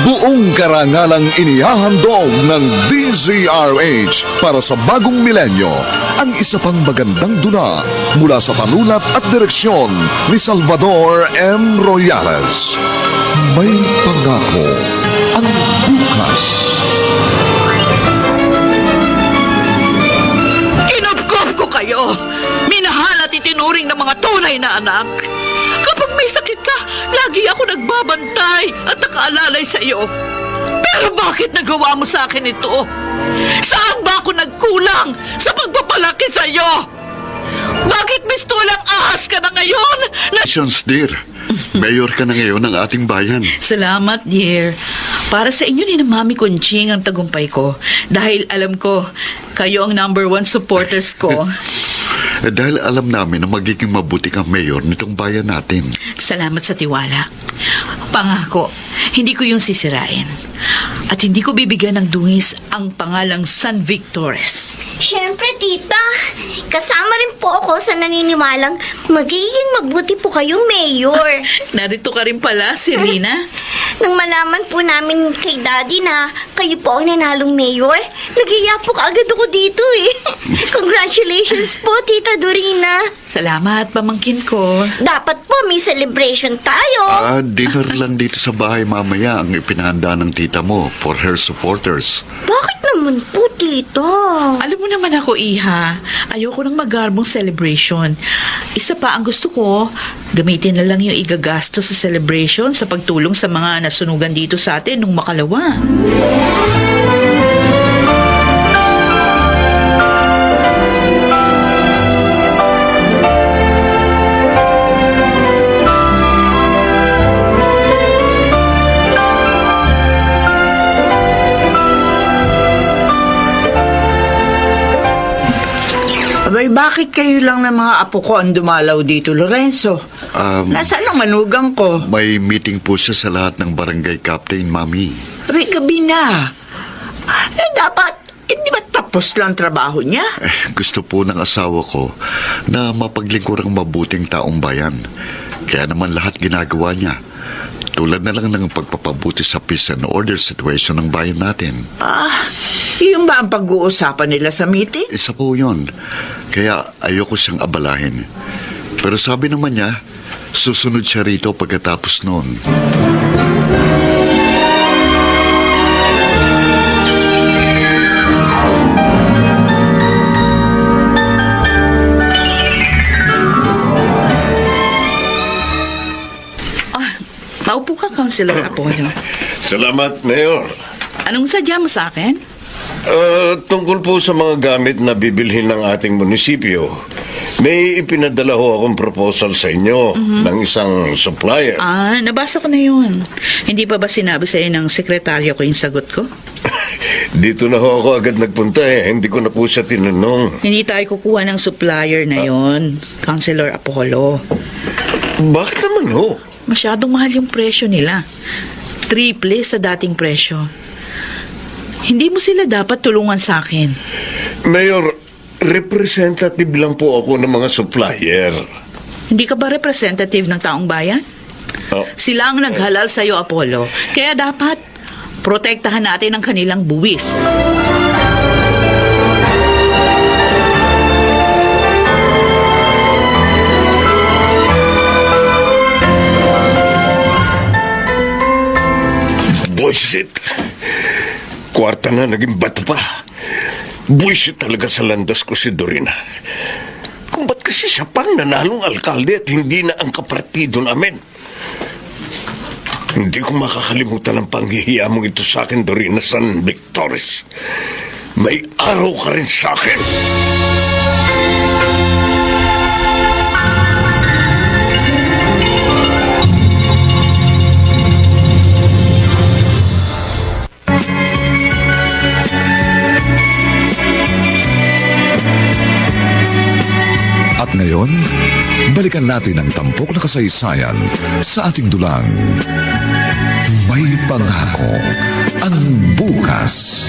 Buong karangalang inihahandog ng DZRH para sa bagong milenyo ang isa pang magandang dula mula sa panulat at direksyon ni Salvador M. Royales. May pangako ang bukas. Kinupkup ko kayo! Minahal at itinuring ng mga tunay na anak. Kapag may sakit ka, lagi ako nagbabantay at nakaalalay sa iyo. Pero bakit nagawa mo sa akin ito? Saan ba ako nagkulang sa pagpapalaki sa iyo? Bakit mistulang ahas ka na ngayon? Congratulations, dear. Mayor ka na ngayon ng ating bayan. Salamat, dear. Para sa inyo ni na Mami Conching ang tagumpay ko. Dahil alam ko, kayo ang #1 supporters ko. Dahil alam namin na magiging mabuti kang mayor nitong bayan natin. Salamat sa tiwala. Pangako, hindi ko yung sisirain. At hindi ko bibigyan ng dungis ang pangalang San Victores. Siyempre, tita. Kasama rin po ako sa naniniwalang magiging mabuti po kayong mayor. Narito ka rin pala, Selena. Nang malaman po namin kay Daddy na kayo po ang nanalong mayor, nagiya po kaagad ako dito eh. Congratulations po, Tita Dorina. Salamat, pamangkin ko. Dapat po may celebration tayo. Dinner lang dito sa bahay mamaya ang ipinahanda ng tita mo for her supporters. Bakit naman po, Tita? Alam mo naman ako, Iha. Ayoko ng magarbong celebration. Isa pa ang gusto ko, gamitin na lang yung igagasto sa celebration sa pagtulong sa mga nasunugan dito sa atin nung makalawa. Abay, bakit kayo lang ng mga apo ko ang dumalaw dito, Lorenzo? Nasaan ang manugang ko? May meeting po siya sa lahat ng barangay captain, Mami. Gabi na. Dapat, hindi ba tapos lang trabaho niya? Gusto po ng asawa ko na mapaglingkurang mabuting taong bayan. Kaya naman lahat ginagawa niya. Tulad na lang ng pagpapabuti sa peace and order situation ng bayan natin. Yun ba ang pag-uusapan nila sa meeting? Isa po yun. Kaya ayoko siyang abalahin. Pero sabi naman niya, susunod siya rito pagkatapos noon. Maupo ka, Councilor Apollo. Salamat, Mayor. Anong sadya mo sa akin? Tungkol po sa mga gamit na bibilhin ng ating munisipyo, may ipinadala ho akong proposal sa inyo ng isang supplier. Nabasa ko na yun. Hindi pa ba sinabi sa'yo ng sekretaryo ko yung sagot ko? Dito na ho ako agad nagpunta Hindi ko na po siya tinanong. Hindi tayo kukuha ng supplier na yon, Councilor Apollo. Bakit naman ho? Masyadong mahal yung presyo nila. Triple sa dating presyo. Hindi mo sila dapat tulungan sa akin. Mayor, representative lang po ako ng mga supplier. Hindi ka ba representative ng taong bayan? Sila ang naghalal sa'yo, Apollo. Kaya dapat protektahan natin ang kanilang buwis. Bullshit! Kwarta na naging bato pa. Bullshit talaga sa landas ko si Dorina. Kung ba't kasi siya pang nanalong alkalde at hindi na ang kapartido namin. Hindi ko makakalimutan ang panghihiya mong ito sa akin, Dorina San Victores. May araw ka rin sa akin. At ngayon, balikan natin ang tampok na kasaysayan sa ating dulang. May pangako ang bukas.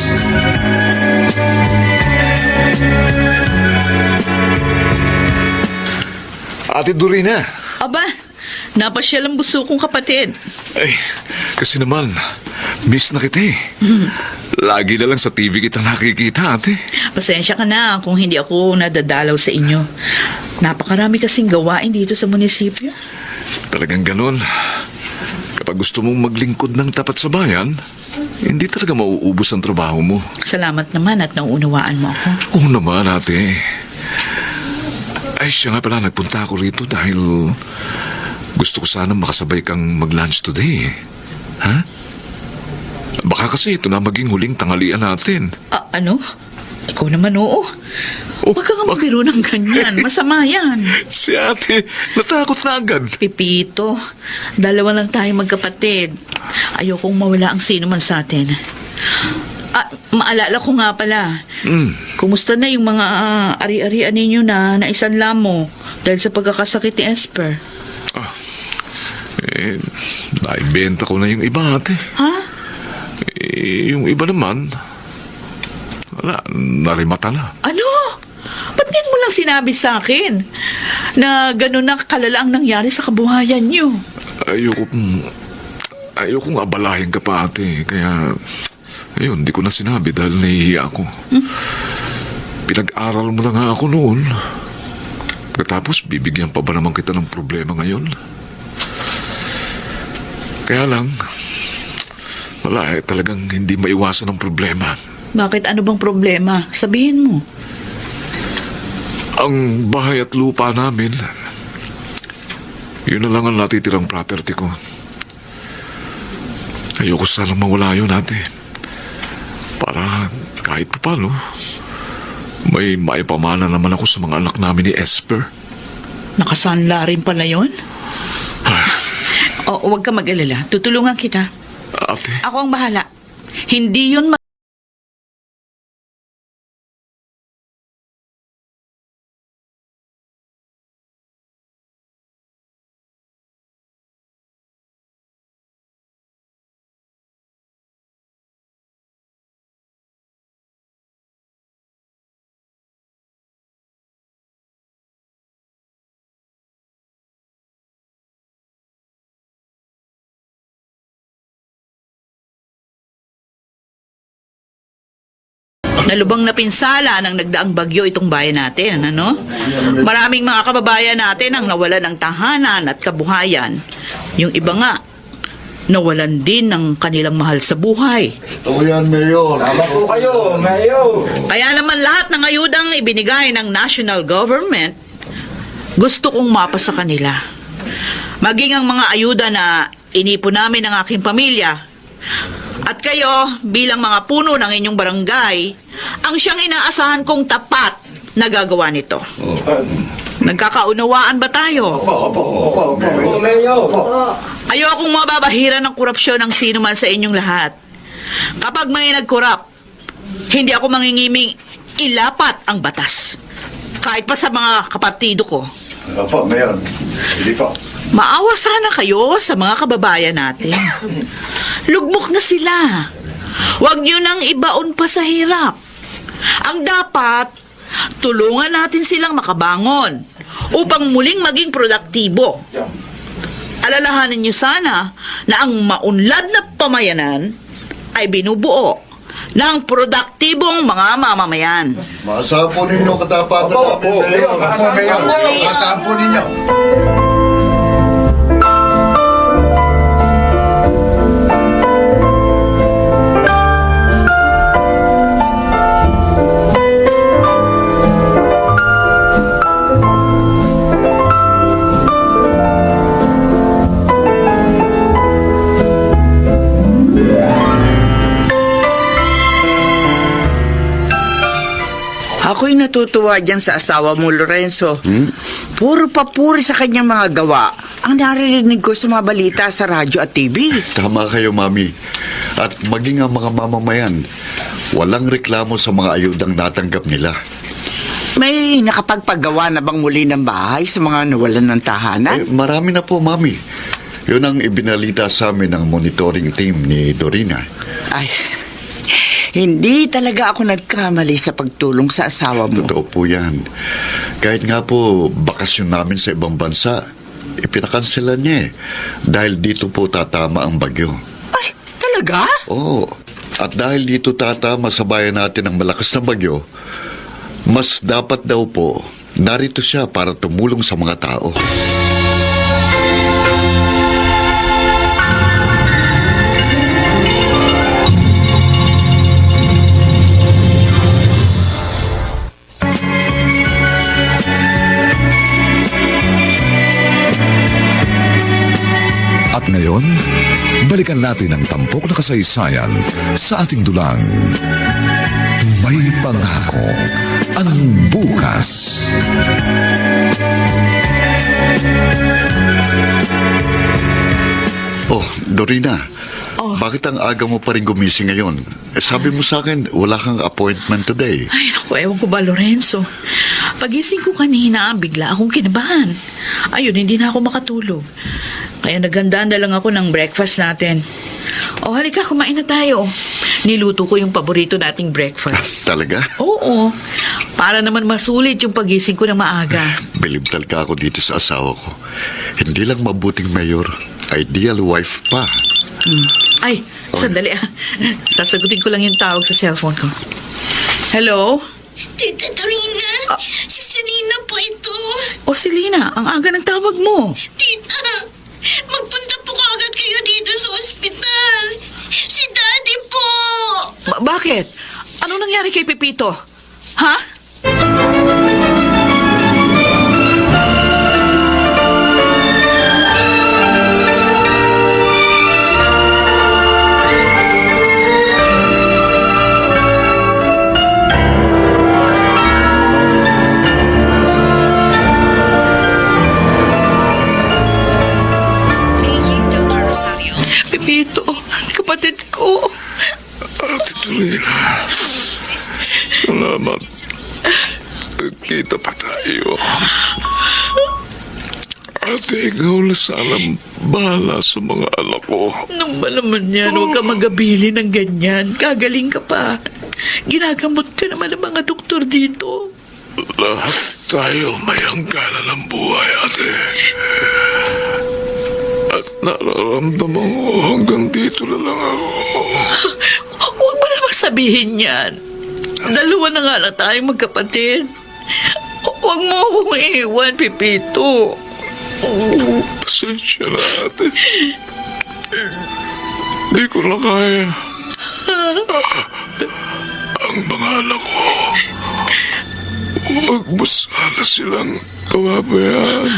Ate Dorina. Aba, napasyal ang buso kong kapatid. Ay, kasi naman, Miss na kita eh. Lagi na lang sa TV kita nakikita, ate. Pasensya ka na kung hindi ako nadadalaw sa inyo. Napakarami kasing gawain dito sa munisipyo. Talagang ganun. Kapag gusto mong maglingkod ng tapat sa bayan, hindi talaga mauubos ang trabaho mo. Salamat naman at nauunawaan mo ako. Oo naman, ate. Ay, siya nga pala, nagpunta ako rito dahil gusto ko sana makasabay kang mag-lunch today. Ha? Baka kasi ito na maging huling tanghalian natin. Ano? Ikaw naman, oo. Huwag ka nga magbiro ng ganyan. Masama yan. Si ate, natakot na agad. Pipito, dalawa lang tayo magkapatid. Ayokong mawala ang sino man sa atin. Maalala ko nga pala. Kumusta na yung mga ari-arian ninyo na naisanla mo dahil sa pagkakasakit ni Esper? Naibenta ko na yung iba, ate. Ha? Yung iba naman, wala, narimata na. Ano? Ba't din mo lang sinabi sa akin na gano'n na kalala ang nangyari sa kabuhayan niyo? Ayokong abalahin ka pa, ate. Kaya, ayun, di ko na sinabi dahil nahihiya ako. Pinag-aral mo na nga ako noon. Pagkatapos, bibigyan pa ba naman kita ng problema ngayon? Kaya lang, wala talagang hindi maiwasan ang problema. Bakit? Ano bang problema? Sabihin mo. Ang bahay at lupa namin, yun na lang ang natitirang property ko. Ayoko sanang mawala yun, ate. Para kahit pa paano, may maipamana naman ako sa mga anak namin ni Esper. Nakasanla rin pala yun? Huwag ka mag-alala. Tutulungan kita. Ate, Ako ang bahala. Hindi yun nalubang na pinsala ng nagdaang bagyo itong bayan natin, ano? Maraming mga kababayan natin ang nawalan ng tahanan at kabuhayan. Yung iba nga, nawalan din ng kanilang mahal sa buhay. Ito yan, Mayor. Tama po kayo, Mayo. Kaya naman lahat ng ayudang ibinigay ng national government, gusto kong mapa sa kanila. Maging ang mga ayuda na inipon namin ng aking pamilya. At kayo, bilang mga puno ng inyong barangay, ang siyang inaasahan kong tapat na gagawa nito. Nagkakaunawaan ba tayo? Opo, Mayo. Ayokong mababahiran ng korupsyon ng sino man sa inyong lahat. Kapag may nagkorap, hindi ako mangingiming ilapat ang batas. Kahit pa sa mga kapatido ko. Opo, Mayor. Hindi po. Maawa sana kayo sa mga kababayan natin. Lugmok na sila. Huwag nyo nang ibaon pa sa hirap. Ang dapat, tulungan natin silang makabangon upang muling maging produktibo. Alalahanin nyo sana na ang maunlad na pamayanan ay binubuo ng produktibong mga mamamayan. Maasahan po ninyo katapatan namin, Mayor. Opo, Mayor. Maasahan po ninyo. Ako'y natutuwa dyan sa asawa mo, Lorenzo. Puro papuri sa kanyang mga gawa ang naririnig ko sa mga balita sa radyo at TV. Tama kayo, Mami. At maging ang mga mamamayan, walang reklamo sa mga ayudang natanggap nila. May nakapagpagawa na bang muli ng bahay sa mga nawalan ng tahanan? Marami na po, Mami. Yun ang ibinalita sa amin ng monitoring team ni Dorina. Ay, hindi talaga ako nagkamali sa pagtulong sa asawa mo. Totoo po yan. Kahit nga po bakasyon namin sa ibang bansa, ipinakanselan niya eh. Dahil dito po tatama ang bagyo. Ay, talaga Talaga? Oo. At dahil dito tata masabayan natin ang malakas na bagyo, mas dapat daw po narito siya para tumulong sa mga tao. At ngayon, balikan natin ang tampok na kasaysayan sa ating dulang. May pangako ang bukas. Oh, Dorina. Bakit ang aga mo pa rin gumising ngayon? Sabi mo sa akin, wala kang appointment today. Ay, naku, ewan ko ba, Lorenzo? Pagising ko kanina, bigla akong kinabahan. Ayun, hindi na ako makatulog. Kaya naghandaan na lang ako ng breakfast natin. O, halika, kumain na tayo. Niluto ko yung paborito nating breakfast. Talaga? Oo, para naman masulit yung pagising ko na maaga. Bilibtal ka ako dito sa asawa ko. Hindi lang mabuting mayor, ideal wife pa. Ay, sandali ah. Sasagutin ko lang yung tawag sa cellphone ko. Hello? Tita Dorina, si Selena po ito. O, Selena, ang aga ng tawag mo. Tita, magpunta po kaagad kayo dito sa ospital. Si Daddy po. Bakit? Ano nangyari kay Pepito? Ha? Pepito, kapatid ko. Ate Dorina, salamat. Nagkita pa tayo. Ate, ikaw na sana bahala sa mga anak ko. Nung ba naman yan? Huwag ka magabili ng ganyan. Gagaling ka pa. Ginagamot ka naman ng mga doktor dito. Lahat tayo may hangganan ng buhay, ate. At nararamdaman ko hanggang dito na lang ako. Huwag mo naman sabihin yan. Dalawa na nga lang tayong magkapatid. Huwag mo akong iiwan, Pepito. Pasensya na, ate. Di ko na kaya. Ang mga anak ko, huwag mo sana silang pababayaan.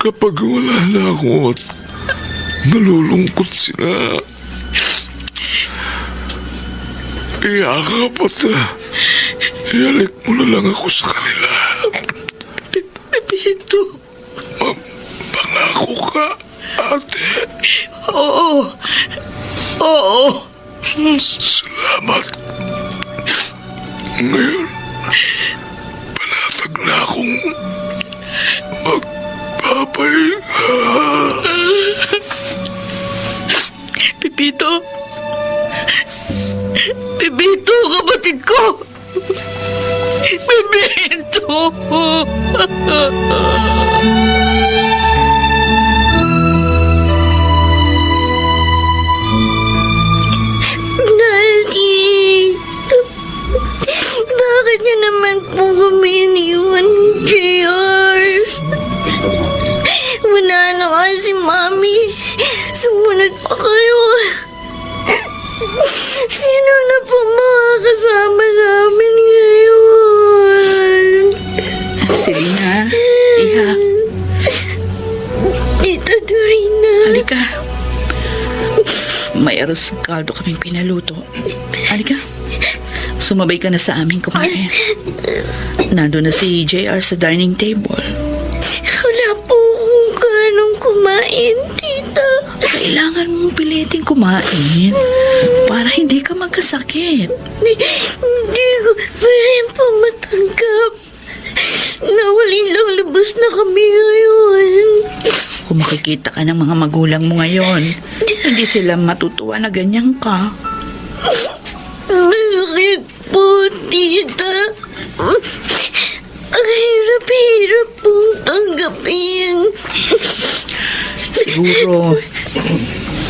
Kapag wala na ako at nalulungkot sila, iyakap at ihalik mo na lang ako sa kanila. Pepito. Pangako ka, ate. Oo. Oo. Salamat. Ngayon, panatag na akong magpapahinga. Pepito. Pepito, kapatid ko. Pepito. Daddy, bakit niyo naman po kami iniwan, JR? Wala na nga si Mami. Sumunod pa kayo. Sino na po makakasama namin ngayon? Selena, iha, Tita Dorina. halika. May arroz caldo kaming pinaluto. Halika. Sumabay ka na sa amin kumain. Nandun na si JR sa dining table. Wala po kung kanong kumain, Tita. Kailangan mong piliting kumain para hindi ka magkasakit. Hindi ko pa rin po matanggap na walang lang labas na kami ngayon. Kung makikita ka ng mga magulang mo ngayon, hindi sila matutuwa na ganyan ka. Masakit po, Tita. Ang hirap-hirap pong tanggapin. Siguro,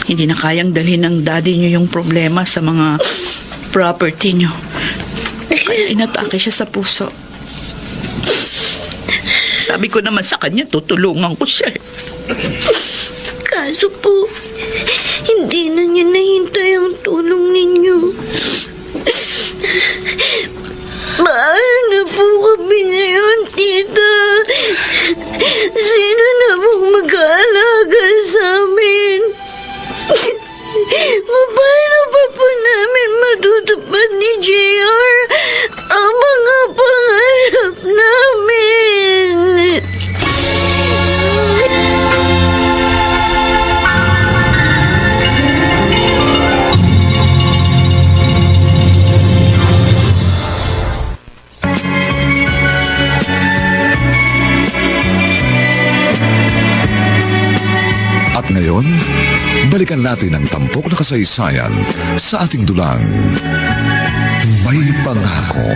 Hindi na kayang dalhin ng daddy niyo yung problema sa mga property niyo. Kaya inatake siya sa puso. Sabi ko naman sa kanya, tutulungan ko siya. Kaso po, hindi na niya nahintay ang tulong ninyo. Mahal na po kami ngayon, tita. Sino na pong mag-aalaga sa amin? Paano pa po namin matutupad ni JR ang mga pangarap namin? At ngayon, balikan natin ang tampok na kasaysayan sa ating dulang. May pangako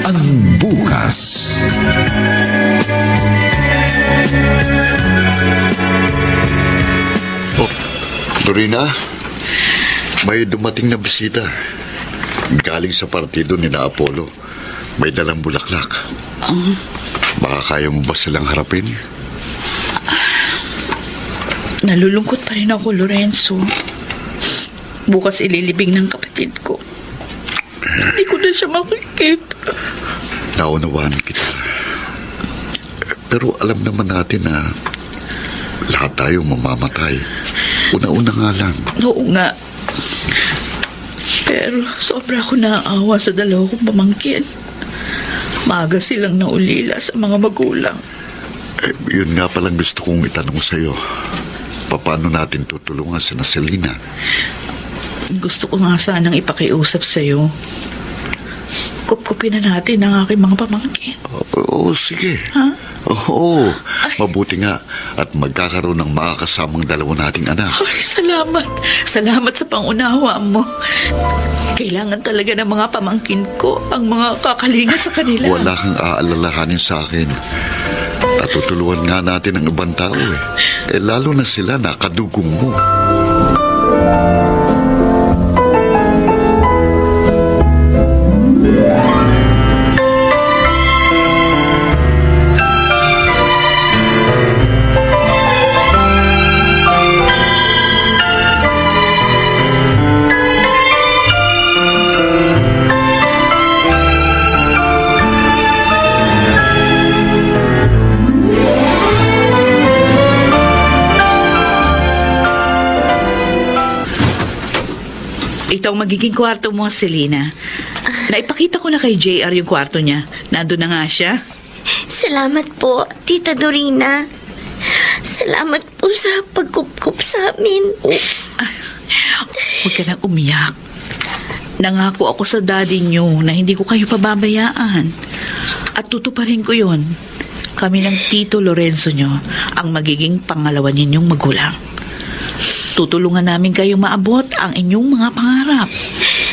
ang bukas. Oh, Dorina, may dumating na bisita. Galing sa partido ni na Apollo. May dalang bulaklak. Baka kaya mo ba silang harapin? Nalulungkot pa rin ako, Lorenzo. Bukas ililibing ng kapatid ko. Hindi ko na siya makikita. Naunawaan kita. Pero alam naman natin na lahat tayo mamamatay. Una-una nga lang. Oo nga. Pero sobra ako naaawa sa dalawa kong pamangkin. Maaga silang naulila sa mga magulang. Yun nga palang gusto kong itanong sa'yo. Paano natin tutulungan si Selena? Gusto ko nga sanang ipakiusap sa'yo. Kupkupin na natin ang aking mga pamangkin. Oo, sige. Ha? Oo, mabuti nga. At magkakaroon ng makakasamang dalawa nating anak. Ay, salamat. Salamat sa pangunawa mo. Kailangan talaga ng mga pamangkin ko ang mga kakalinga sa kanila. Wala kang aalalahanin sa akin. Natutulungan nga natin ang ibang tao eh. Lalo na sila nakadugong mo. Ito ang magiging kwarto mo, Selena. Naipakita ko na kay JR yung kwarto niya. Nandun na nga siya. Salamat po, Tita Dorina. Salamat po sa pagkupkup sa amin. Huwag ka nang umiyak. Nangako ako sa daddy niyo na hindi ko kayo pababayaan. At tutuparin ko yon. Kami ng Tito Lorenzo niyo ang magiging pangalawa ninyong magulang. Tutulungan namin kayong maabot ang inyong mga pangarap.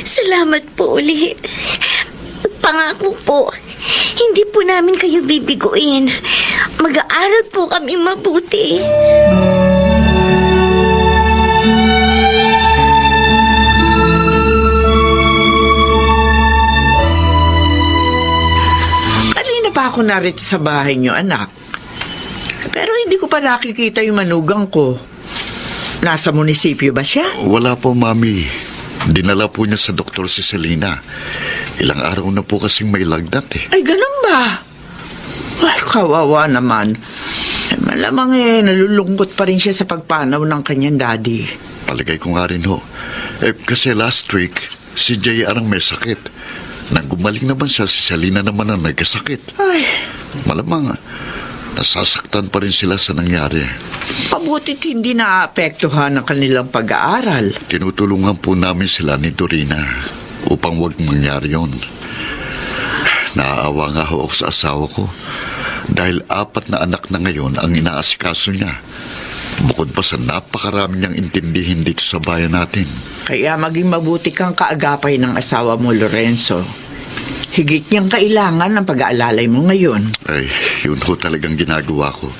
Salamat po uli. Pangako po, hindi po namin kayo bibiguin. Mag-aaral po kami mabuti. Kanina pa ako narito sa bahay niyo, anak. Pero hindi ko pa nakikita yung manugang ko. Nasa munisipyo ba siya? Wala po, Mami. Dinala po niya sa doktor si Selena. Ilang araw na po kasing may lagnat eh. Ay, ganun ba? Ay, kawawa naman. Malamang nalulungkot pa rin siya sa pagpanaw ng kanyang daddy. Palagay ko nga rin ho. Kasi last week, si JR ang may sakit. Nang gumaling naman siya, si Selena naman ang nagkasakit. Ay, Malamang, nasasaktan pa rin sila sa nangyari. pabutit hindi naapektuhan ang kanilang pag-aaral. Tinutulungan po namin sila ni Dorina upang wag mangyari yun. Naaawa nga ho ako sa asawa ko dahil 4 na anak na ngayon ang inaasikaso niya. Bukod pa sa napakarami niyang intindihin dito sa bayan natin. Kaya maging mabuti kang kaagapay ng asawa mo, Lorenzo. Higit niyang kailangan ang pag-aalalay mo ngayon. Ay, yun ho talagang ginagawa ko.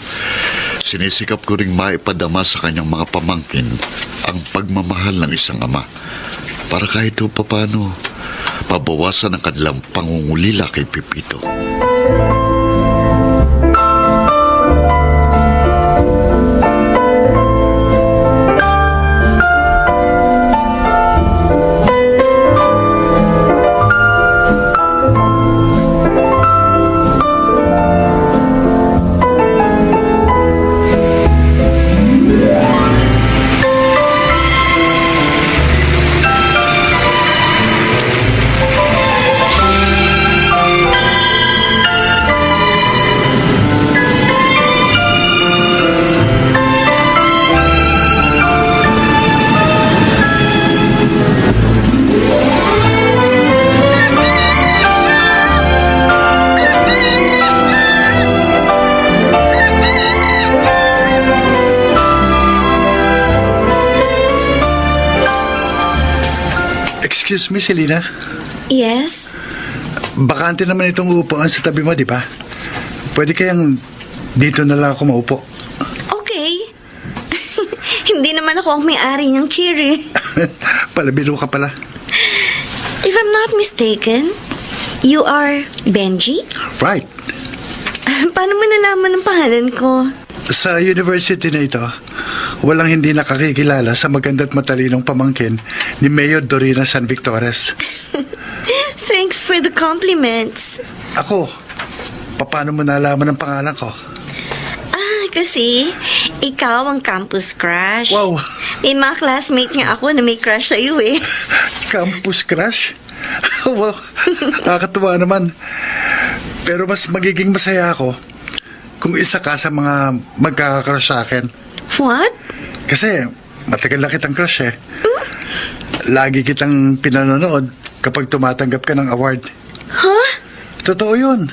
Sinisikap ko ring maipadama sa kanyang mga pamangkin ang pagmamahal ng isang ama para kahit o papano pabawasan ang kanilang pangungulila kay Pipito. Excuse me, Selena. Yes? Bakante naman itong upuan sa tabi mo, di ba? Pwede kayang dito na lang ako maupo. Okay. Hindi naman ako ang may-ari ng chair eh. Palabiro ka pala. If I'm not mistaken, you are Benji? Right. Paano mo nalaman ang pangalan ko? Sa university na ito, walang hindi nakakikilala sa maganda't matalinong pamangkin ni Mayor Dorina San Victores. Thanks for the compliments. Ako, paano mo nalaman ang pangalan ko? Kasi ikaw ang campus crush. Wow. May mga classmate nga ako na may crush sa'yo eh. Campus crush? Wow, nakakatuwa naman. Pero mas magiging masaya ako kung isa ka sa mga magkakakrush sa akin. What? Kasi matagal na kitang crush eh. Lagi kitang pinanonood kapag tumatanggap ka ng award. Huh? Totoo yun.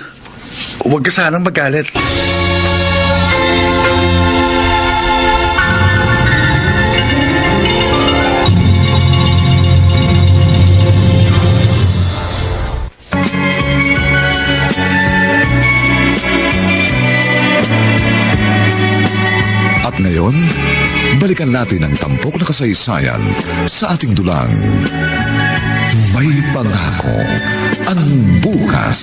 Huwag ka sanang magalit. At ngayon, balikan natin ang tampok na kasaysayan sa ating dulang. May pangako ang bukas.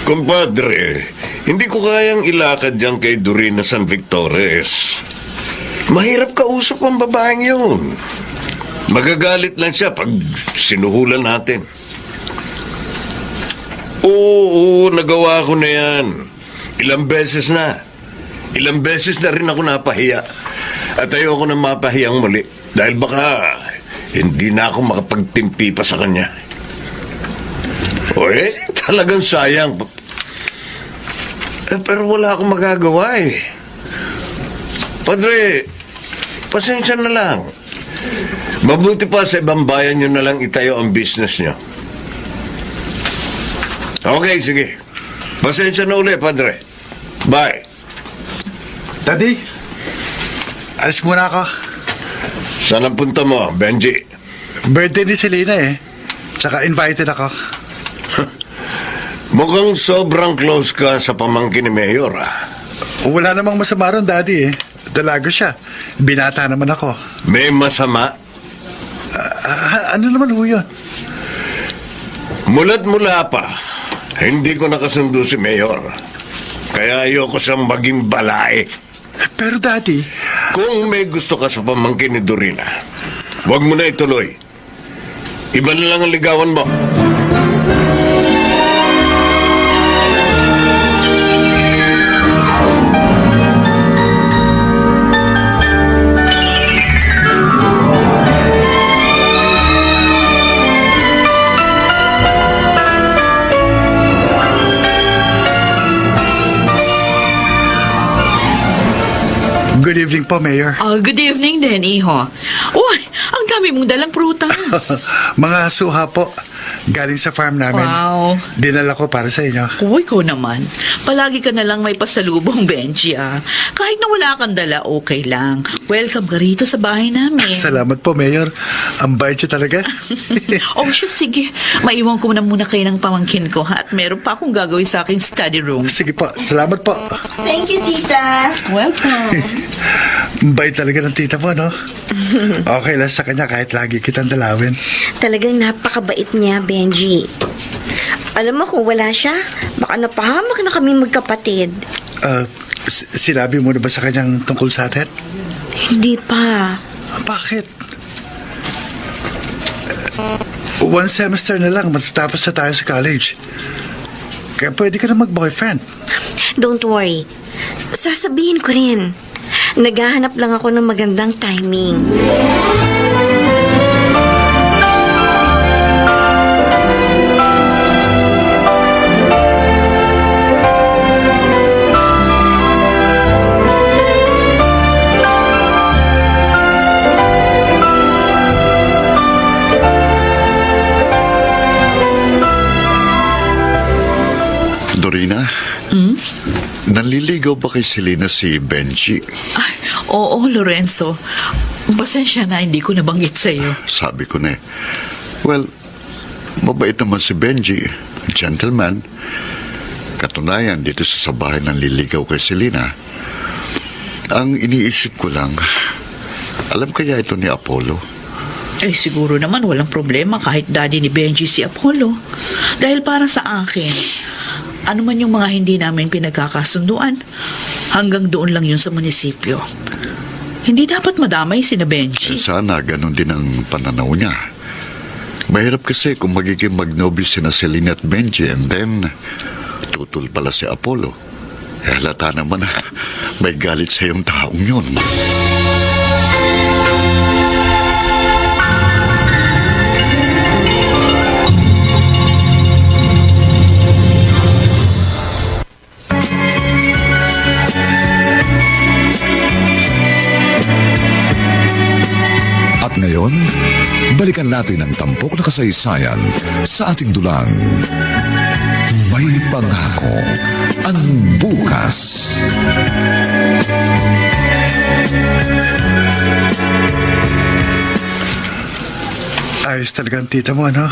Kumpadre, hindi ko kayang ilakad dyan kay Dorina San Victores. Mahirap kausap ang babaeng yun. Magagalit lang siya pag sinuhulan natin. Oo, nagawa ko na yan. Ilang beses na. Ilang beses na rin ako napahiya. At ayoko na mapahiyang muli. Dahil baka hindi na ako makapagtimpi pa sa kanya. Talagang sayang. Pero wala akong magagawa eh. Padre, pasensya na lang. Mabuti pa sa ibang bayan nyo na lang itayo ang business nyo. Okay, sige. Pasensya na uli, Padre. Bye. Daddy, alis muna ako. Saan ang punta mo, Benji? Birthday ni Selena eh. Tsaka invited ako. Mukhang sobrang close ka sa pamangkin ni Mayor, ah. Wala namang masama ron, Daddy eh. Dalago siya. Binata naman ako. May masama? Ano naman ho yun? Mula't mula pa, hindi ko nakasundo si Mayor. Kaya ayoko siyang maging balae. Pero Daddy, Kung may gusto ka sa pamangkin ni Dorina, huwag mo na ituloy. Iba na lang ang ligawan mo. good evening po, Mayor. Good evening din, Iho. Uy, ang dami mong dalang prutas. Mga suha po. Galing sa farm namin. Wow. Dinala ko para sa inyo. Uy, ko naman. Palagi ka na lang may pasalubong, Benji, ah. Kahit na wala kang dala, okay lang. Welcome ka rito sa bahay namin. Salamat po, Mayor. Ang bait siya talaga. Oh, siya, sige. Maiwan ko na muna kayo ng pamangkin ko, ha? At meron pa akong gagawin sa aking study room. Sige po. Salamat po. Thank you, tita. Welcome. Ang bait talaga ng tita mo, no? Okay lang sa kanya kahit lagi kitang dalawin. Talagang napakabait niya, Benji. Alam mo, kung wala siya, baka napahamak na kami magkapatid. Sinabi mo na ba sa kanyang tungkol sa atin? Hindi pa. Bakit? One semester na lang, matatapos na tayo sa college. Kaya pwede ka na mag-boyfriend. Don't worry. Sasabihin ko rin. Naghahanap lang ako ng magandang timing. Dorina, naliligaw ba kay Selena si Benji? Ay, oo, Lorenzo. Pasensya na, hindi ko nabanggit sa'yo. Sabi ko na eh. Well, mabait naman si Benji. Gentleman. Katunayan, dito sa bahay ng liligaw kay Selena. Ang iniisip ko lang, alam kaya ito ni Apollo? Eh, siguro naman walang problema kahit daddy ni Benji si Apollo. Dahil para sa akin, ano man yung mga hindi namin pinagkakasunduan, hanggang doon lang yun sa munisipyo. Hindi dapat madamay si na Benji. Sana ganun din ang pananaw niya. Mahirap kasi kung magiging magnobyo sina Selena at Benji and then tutol pala si Apollo. Eh, halata naman na may galit sa yung taong yun. At ngayon, balikan natin ang tampok na kasaysayan sa ating dulang. May pangako ang bukas. Ayos talaga ang tita mo, ano?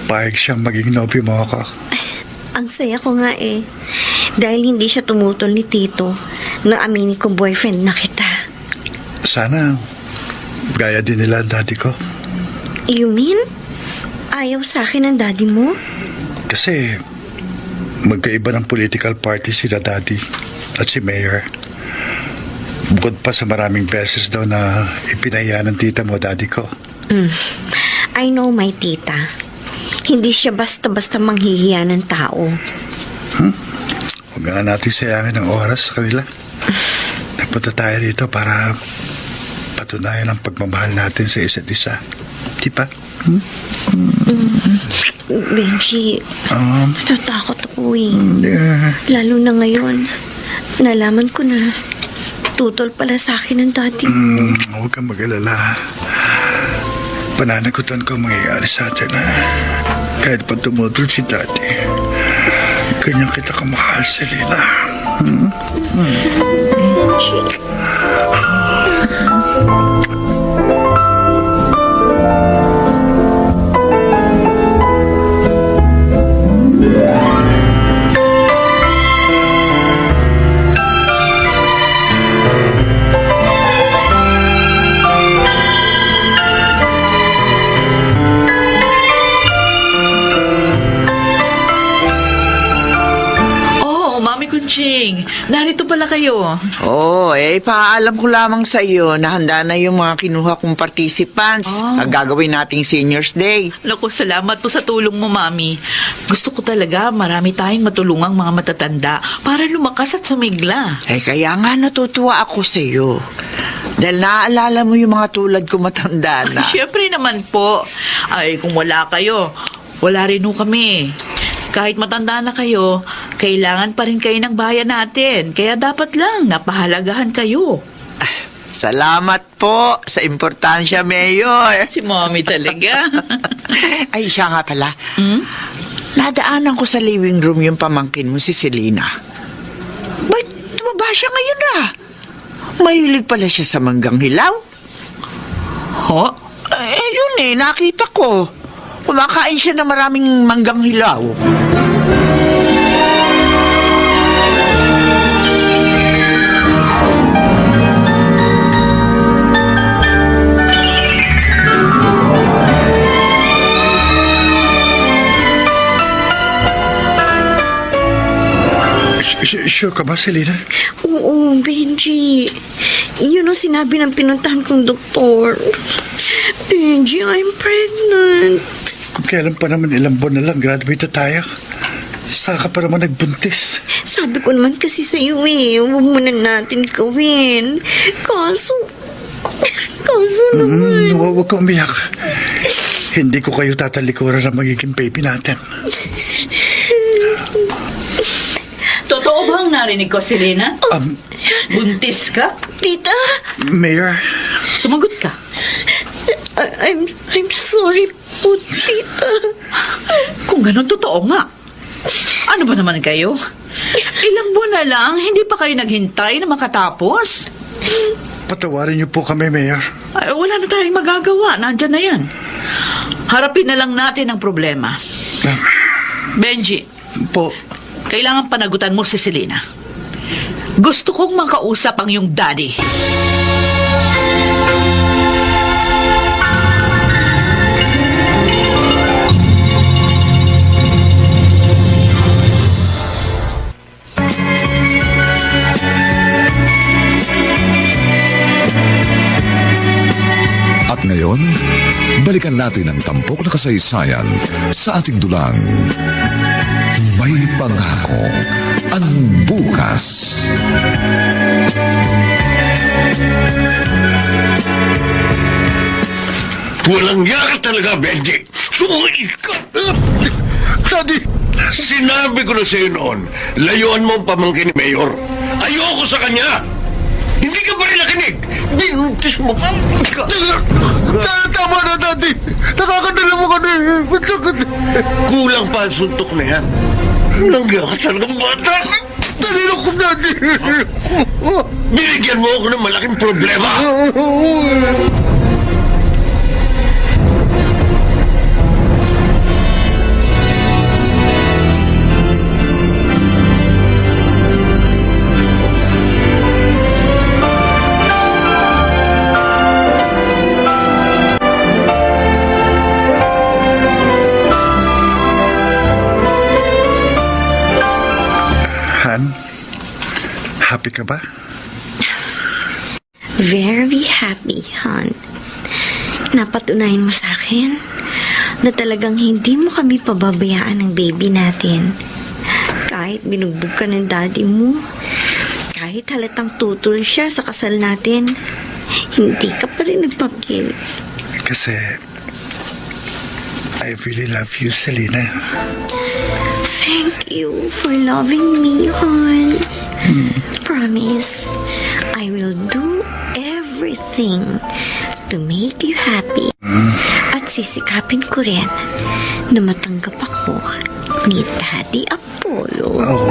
Payag siyang maging nobyo mo ako. Ang saya ko nga eh. Dahil hindi siya tumutol ni Tito na aminin kong boyfriend na kita. Sana gaya din nila ang daddy ko. You mean? Ayaw sa akin ang daddy mo? Kasi magkaiba ng political party sila daddy at si Mayor. Bukod pa sa maraming beses daw na ipinaya ng tita mo daddy ko. I know my tita. Hindi siya basta-basta manghihiya ng tao. Huwag nga natin sayangin ang oras sa kanila. Nagpunta tayo rito para patunayan ang pagmamahal natin sa isa't isa. Di ba? Benji, natatakot ako eh. Yeah. Lalo na ngayon. Nalaman ko na tutol pala sa akin ng daddy mo. Huwag kang mag-alala. Pananagutan ko ang mangyayari sa atin. Kahit pa tumutol si daddy, ganyan kita kamahal, Selena. Benji. Kunching, narito pala kayo. Oh, paalam ko lamang sa iyo na handa na yung mga kinuha kong participants. Ang gagawin nating Seniors Day. Naku, salamat po sa tulong mo, Mami. Gusto ko talaga marami tayong matulungang mga matatanda para lumakas at sumigla. Kaya nga natutuwa ako sa iyo. Dahil naaalala mo yung mga tulad ko matanda na. Siyempre naman po. Ay, kung wala kayo, wala rin ho kami. Kahit matanda na kayo, kailangan pa rin kayo ng bayan natin. Kaya dapat lang napahalagahan kayo. Salamat po sa importansya, Mayor. Si Mommy talaga. Ay, siya nga pala. Nadaanan ko sa living room yung pamangkin mo, si Selena. Ba't tumaba siya ngayon ah? Mahilig pala siya sa manggang hilaw. Ho? Yun nakita ko. Kumakain siya ng maraming manggang hilaw. Sure ka ba, Selena? Oo, Benji. Yun ang sinabi ng pinuntahan kong doktor. Benji, I'm pregnant. Kung kailan pa naman ilang buwan na lang, graduate na tayo. Saka pa naman nagbuntis. Sabi ko naman kasi sa'yo huwag muna natin gawin. Kaso naman. Huwag ka umiyak. Hindi ko kayo tatalikuran na magiging baby natin. Totoo bang narinig ko, Selena? Buntis ka? Tita, Mayor, Sumagot ka. I'm sorry po, Tita. Kung ganun, totoo nga. Ano ba naman kayo? Ilang buwan na lang, hindi pa kayo naghintay na makatapos? patawarin niyo po kami, Mayor. Ay, wala na tayong magagawa. Nandyan na yan. Harapin na lang natin ang problema. Benji, Po, kailangan panagutan mo si Selena. Gusto kong makausap ang iyong daddy. At ngayon, balikan natin ang tampok na kasaysayan sa ating dulang. May pangako ang bukas. Walang yaka talaga, Benji. Sungay ka! Daddy! Sinabi ko na sa'yo noon, layuan mo ang pamangkin ni Mayor. Ayoko sa kanya! Hindi ka pa rin nakinig! Binuntis mo ka! Tama na, Daddy! Nakakadala mo ka na. Kulang pa ang suntok na yan. Walang yaka talagang bata! Talino ko, Daddy! Binigyan mo ako ng malaking problema! Han, happy ka ba? Very happy, hon. Napatunayan mo sa akin na talagang hindi mo kami pababayaan ng baby natin. Kahit binugbog ka ng daddy mo, kahit halatang tutol siya sa kasal natin, hindi ka pa rin nagpapil. Kasi I really love you, Selena. Thank you for loving me, hon. Promise, I will do everything to make you happy. At sisikapin ko rin na matanggap ako ni Daddy Apollo. Oh,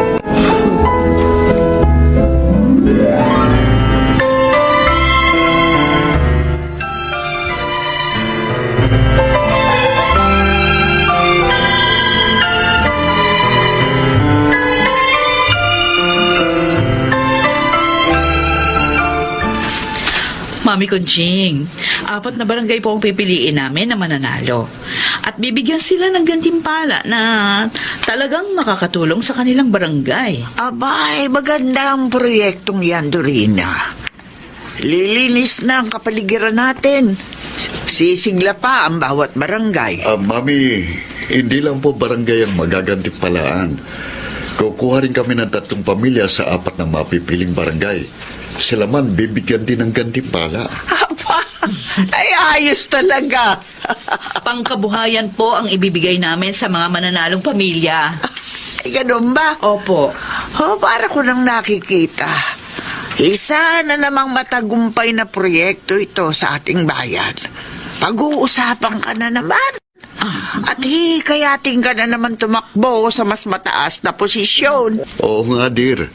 Mami Conching, 4 na barangay po ang pipiliin namin na mananalo. At bibigyan sila ng gantimpala na talagang makakatulong sa kanilang barangay. Abay, maganda ang proyektong yan, Dorina. Lilinis na ang kapaligiran natin. Sisigla pa ang bawat barangay. Mami, hindi lang po barangay ang magagantimpalaan. Kukuha rin kami ng 3 pamilya sa 4 na mapipiling barangay. Sila man bibigyan din ng gantimpala. Aba, ay ayos talaga. Pangkabuhayan po ang ibibigay namin sa mga mananalong pamilya. Ay, ganun ba? Opo. Oh, para ko nang nakikita. Isa na namang matagumpay na proyekto ito sa ating bayan. Pag-uusapan ka na naman. At hikayating ka na naman tumakbo sa mas mataas na posisyon. Oo nga, dear.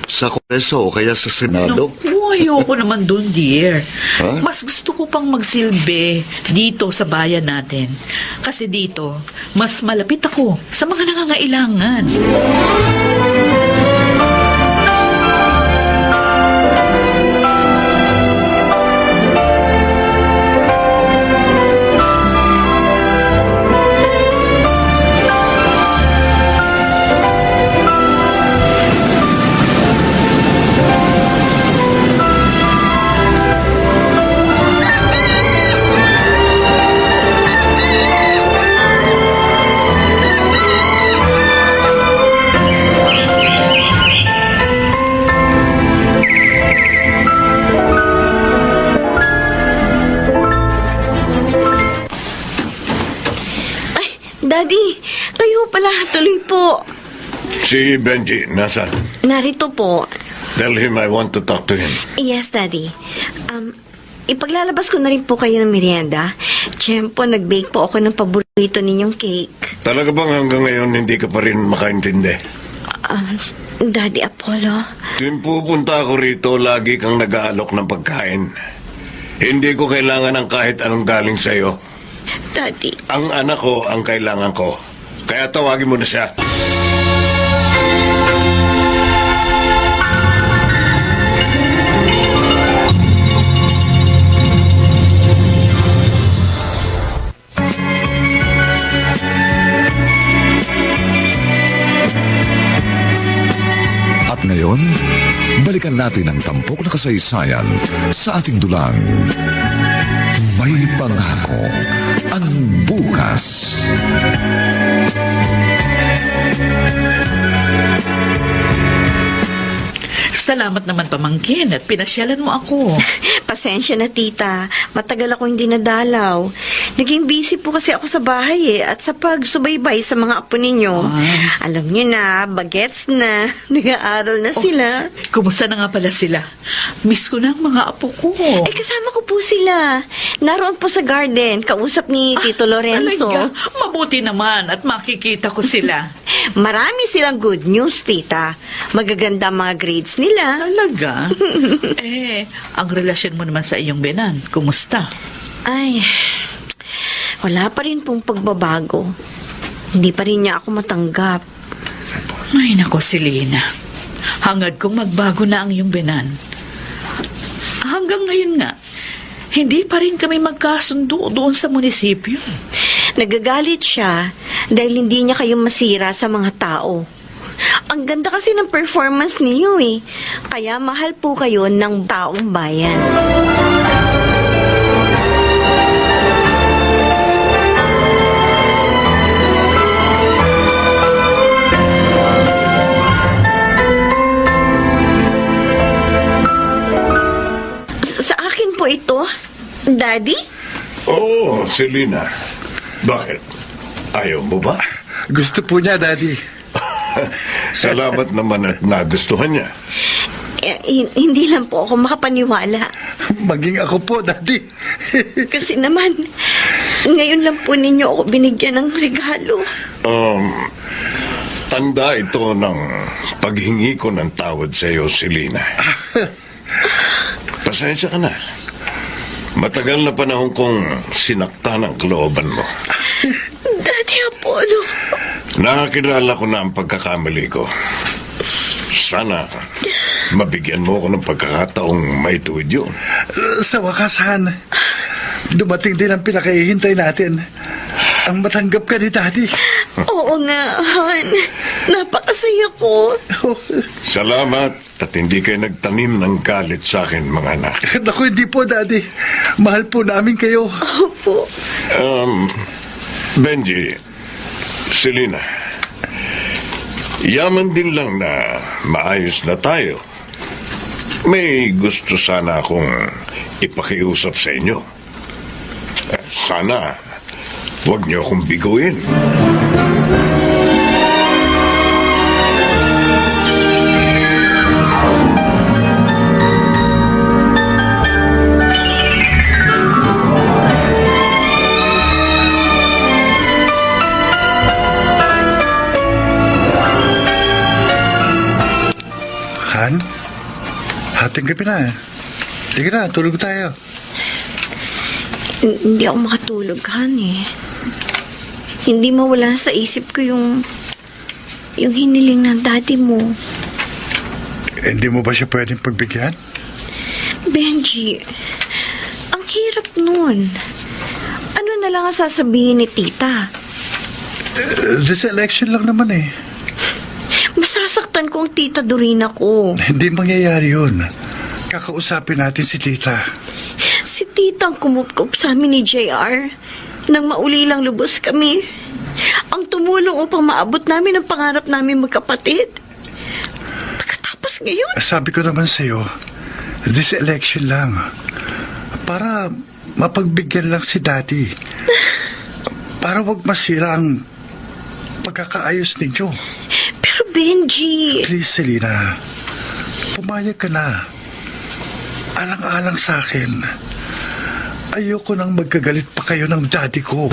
Sa Kongreso o kaya sa Senado. Naku, ayoko naman dun, dear. Ha? Mas gusto ko pang magsilbi dito sa bayan natin. Kasi dito, mas malapit ako sa mga nangangailangan. Ay, Daddy, kayo pala. Tuloy po. Si Benji, nasan? Narito po. Tell him I want to talk to him. Yes, Daddy. Ipaglalabas ko na rin po kayo ng merienda. Tiyempo, nag-bake po ako ng paborito ninyong cake. Talaga bang hanggang ngayon hindi ka pa rin makaintindi? Daddy Apollo. Tuwing pupunta ako rito, lagi kang nag-aalok ng pagkain. Hindi ko kailangan ng kahit anong galing sa'yo. Daddy. Ang anak ko ang kailangan ko. Kaya tawagin mo na siya. At ngayon, balikan natin ang tampok na kasaysayan sa ating dulang. May pangako ang bukas. Salamat naman, pamangkin, at pinasyalan mo ako. Pasensya na, tita. Matagal ako hindi nadalaw. Naging busy po kasi ako sa bahay at sa pagsubaybay sa mga apo ninyo. Alam niyo na, bagets na. Nag-aaral na sila. Kumusta na nga pala sila? Miss ko na ang mga apo ko. Kasama ko po sila. Naroon po sa garden, kausap ni Tito Lorenzo. Talaga? Mabuti naman at makikita ko sila. Marami silang good news, tita. Magaganda ang mga grades nila. Talaga? Ang relasyon mo naman sa iyong binan, kumusta? Ay, wala pa rin pong pagbabago. Hindi pa rin niya ako matanggap. Ay, nako, Selena. Hangad kong magbago na ang iyong binan. Hanggang ngayon nga, hindi pa rin kami magkasundo doon sa munisipyo. Nagagalit siya dahil hindi niya kayo masira sa mga tao. Ang ganda kasi ng performance niyo eh. Kaya mahal po kayo ng taong bayan. Sa akin po ito, Daddy? Oh, Selena. Bakit? Ayaw mo ba? Gusto po niya, Daddy. Salamat naman at nagustuhan niya. Hindi lang po ako makapaniwala. Maging ako po, Daddy. Kasi naman, ngayon lang po ninyo ako binigyan ng regalo. Tanda ito ng paghingi ko ng tawad sa iyo, Selena. Pasensya ka na. Matagal na panahon kong sinaktan ang kalooban mo. Daddy Apollo. Nakakilala ko na ang pagkakamali ko. Sana mabigyan mo ako ng pagkakataong maituwid yun. Sa wakas, Han, dumating din ang pinakahihintay natin. Ang matanggap ka ni Daddy. Oo nga, Han. Napakasaya ko. Salamat at hindi kayo nagtanim ng galit sa akin, mga anak. Naku, hindi po, Daddy. Mahal po namin kayo. Opo. Benji, Selena, yaman din lang na maayos na tayo. May gusto sana akong ipakiusap sa inyo. Sana huwag niyo akong biguin. Hating gabi na. Sige na, tulog tayo. Hindi ako makatulog, Han eh. Hindi mawala sa isip ko yung hiniling ng daddy mo. Hindi mo ba siya pwedeng pagbigyan? Benji, ang hirap nun. Ano na lang ang sasabihin ni tita? This election lang naman eh. Masasaktan ko ang tita Dorina ko. Hindi mangyayari yun. Kakausapin natin si tita. Si tita ang kumupkup sa amin ni JR nang maulilang lubos kami. Ang tumulong upang maabot namin ang pangarap namin magkapatid. Pagkatapos ngayon, Sabi ko naman sa'yo, this election lang. Para mapagbigyan lang si daddy. Para wag masira ang pagkakaayos ninyo. pero Benji, Please, Selena. Pumayag ka na. Alang-alang sa akin. Ayoko nang magkagalit pa kayo ng daddy ko.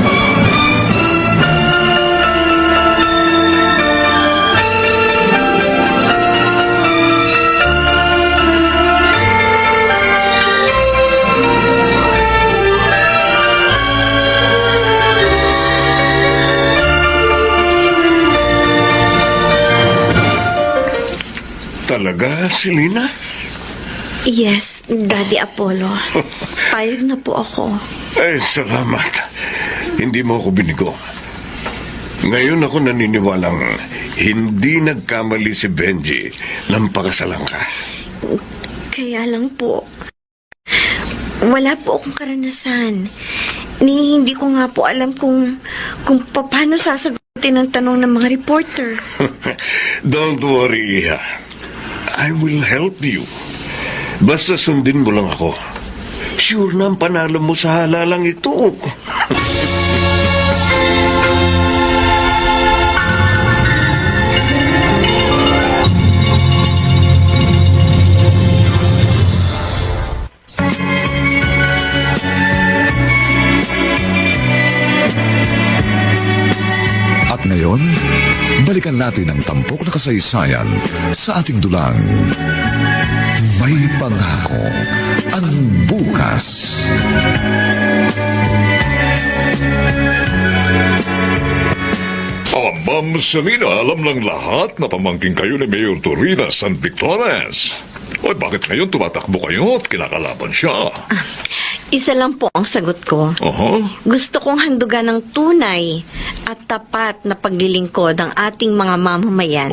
Talaga, Selena? yes, Daddy Apollo. Payag na po ako. Ay, salamat. Hindi mo ako binigo. Ngayon ako naniniwalang hindi nagkamali si Benji nang pakasalan ka. Kaya lang po, wala po akong karanasan. Hindi ko nga po alam kung paano sasagutin ang tanong ng mga reporter. Don't worry, Iha. I will help you. Basta sundin mo lang ako. Sure na ang panalo mo sa halalang ito. At ngayon, balikan natin ang tampok na kasaysayan sa ating dulang. May pangako ang bukas. Ma'am Selena, alam ng lahat na pamangking kayo ni Mayor Dorina San Victorines. O bakit ngayon tumatakbo kayo at kinakalaban siya? Isa lang po ang sagot ko. Gusto kong handugan ng tunay at tapat na paglilingkod ang ating mga mamamayan.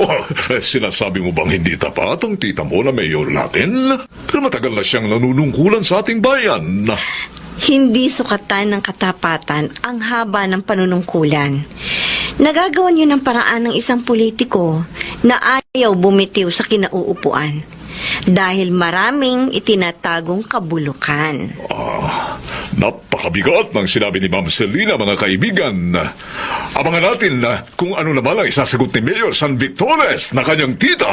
Sinasabi mo bang hindi tapat ang tita mo na mayor natin? Pero matagal na siyang nanunungkulan sa ating bayan. Hindi sukatan ng katapatan ang haba ng panunungkulan. Nagagawa niyo ng paraan ng isang politiko na ayaw bumitiw sa kinauupuan dahil maraming itinatagong kabulukan. Napakabigat ng sinabi ni Ma'am Selena, mga kaibigan. Abangan natin na kung ano naman ang isasagot ni Mayor San Victorines na kanyang tita.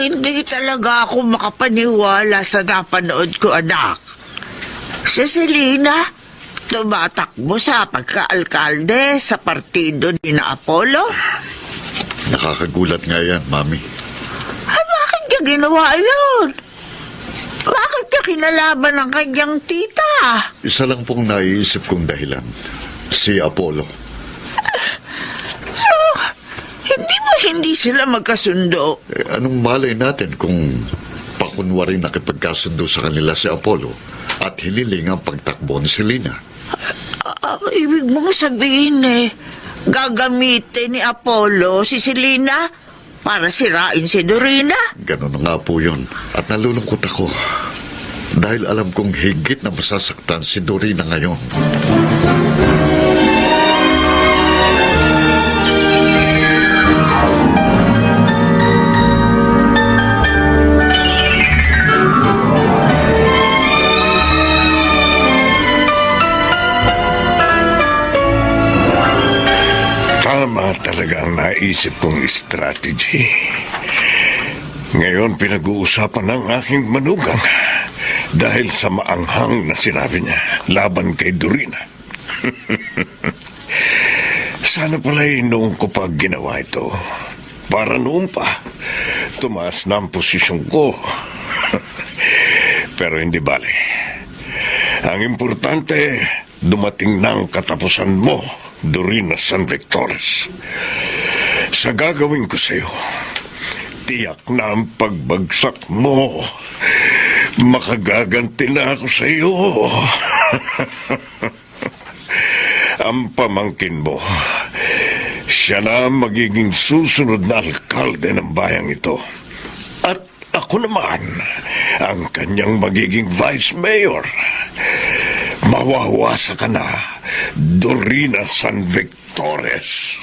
Hindi talaga ako makapaniwala sa napanood ko, anak. Si Selena, tumatakbo sa pagka-alkalde sa partido ni na Apollo. Nakakagulat nga yan, Mami. Bakit niya ginawa yun? Bakit niya kinalaban ang kanyang tita? Isa lang pong naiisip kong dahilan. Si Apollo. Hindi sila magkasundo. Anong malay natin kung pakunwari nakipagkasundo sa kanila si Apollo at hiniling ang pagtakbo ni Selena? Ibig mong sabihin gagamitin ni Apollo si Selena para sirain si Dorina? Ganun na nga po yun. At nalulungkot ako. Dahil alam kong higit na masasaktan si Dorina ngayon. Tama talaga ang naisip kong strategy. Ngayon pinag-uusapan ng aking manugang dahil sa maanghang na sinabi niya laban kay Dorina. Sana pala'y noong ko pa ginawa ito. Para noon pa, tumaas na ang posisyon ko. Pero hindi bale. Ang importante, dumating na ang katapusan mo, Dorina San Victores. Sa gagawin ko sa'yo, tiyak na ang pagbagsak mo. Makagaganti na ako sa'yo. Ang pamangkin mo, siya na ang magiging susunod na alkalde ng bayang ito. At ako naman, ang kanyang magiging vice mayor. Mawawasa ka na, Dorina San Victores.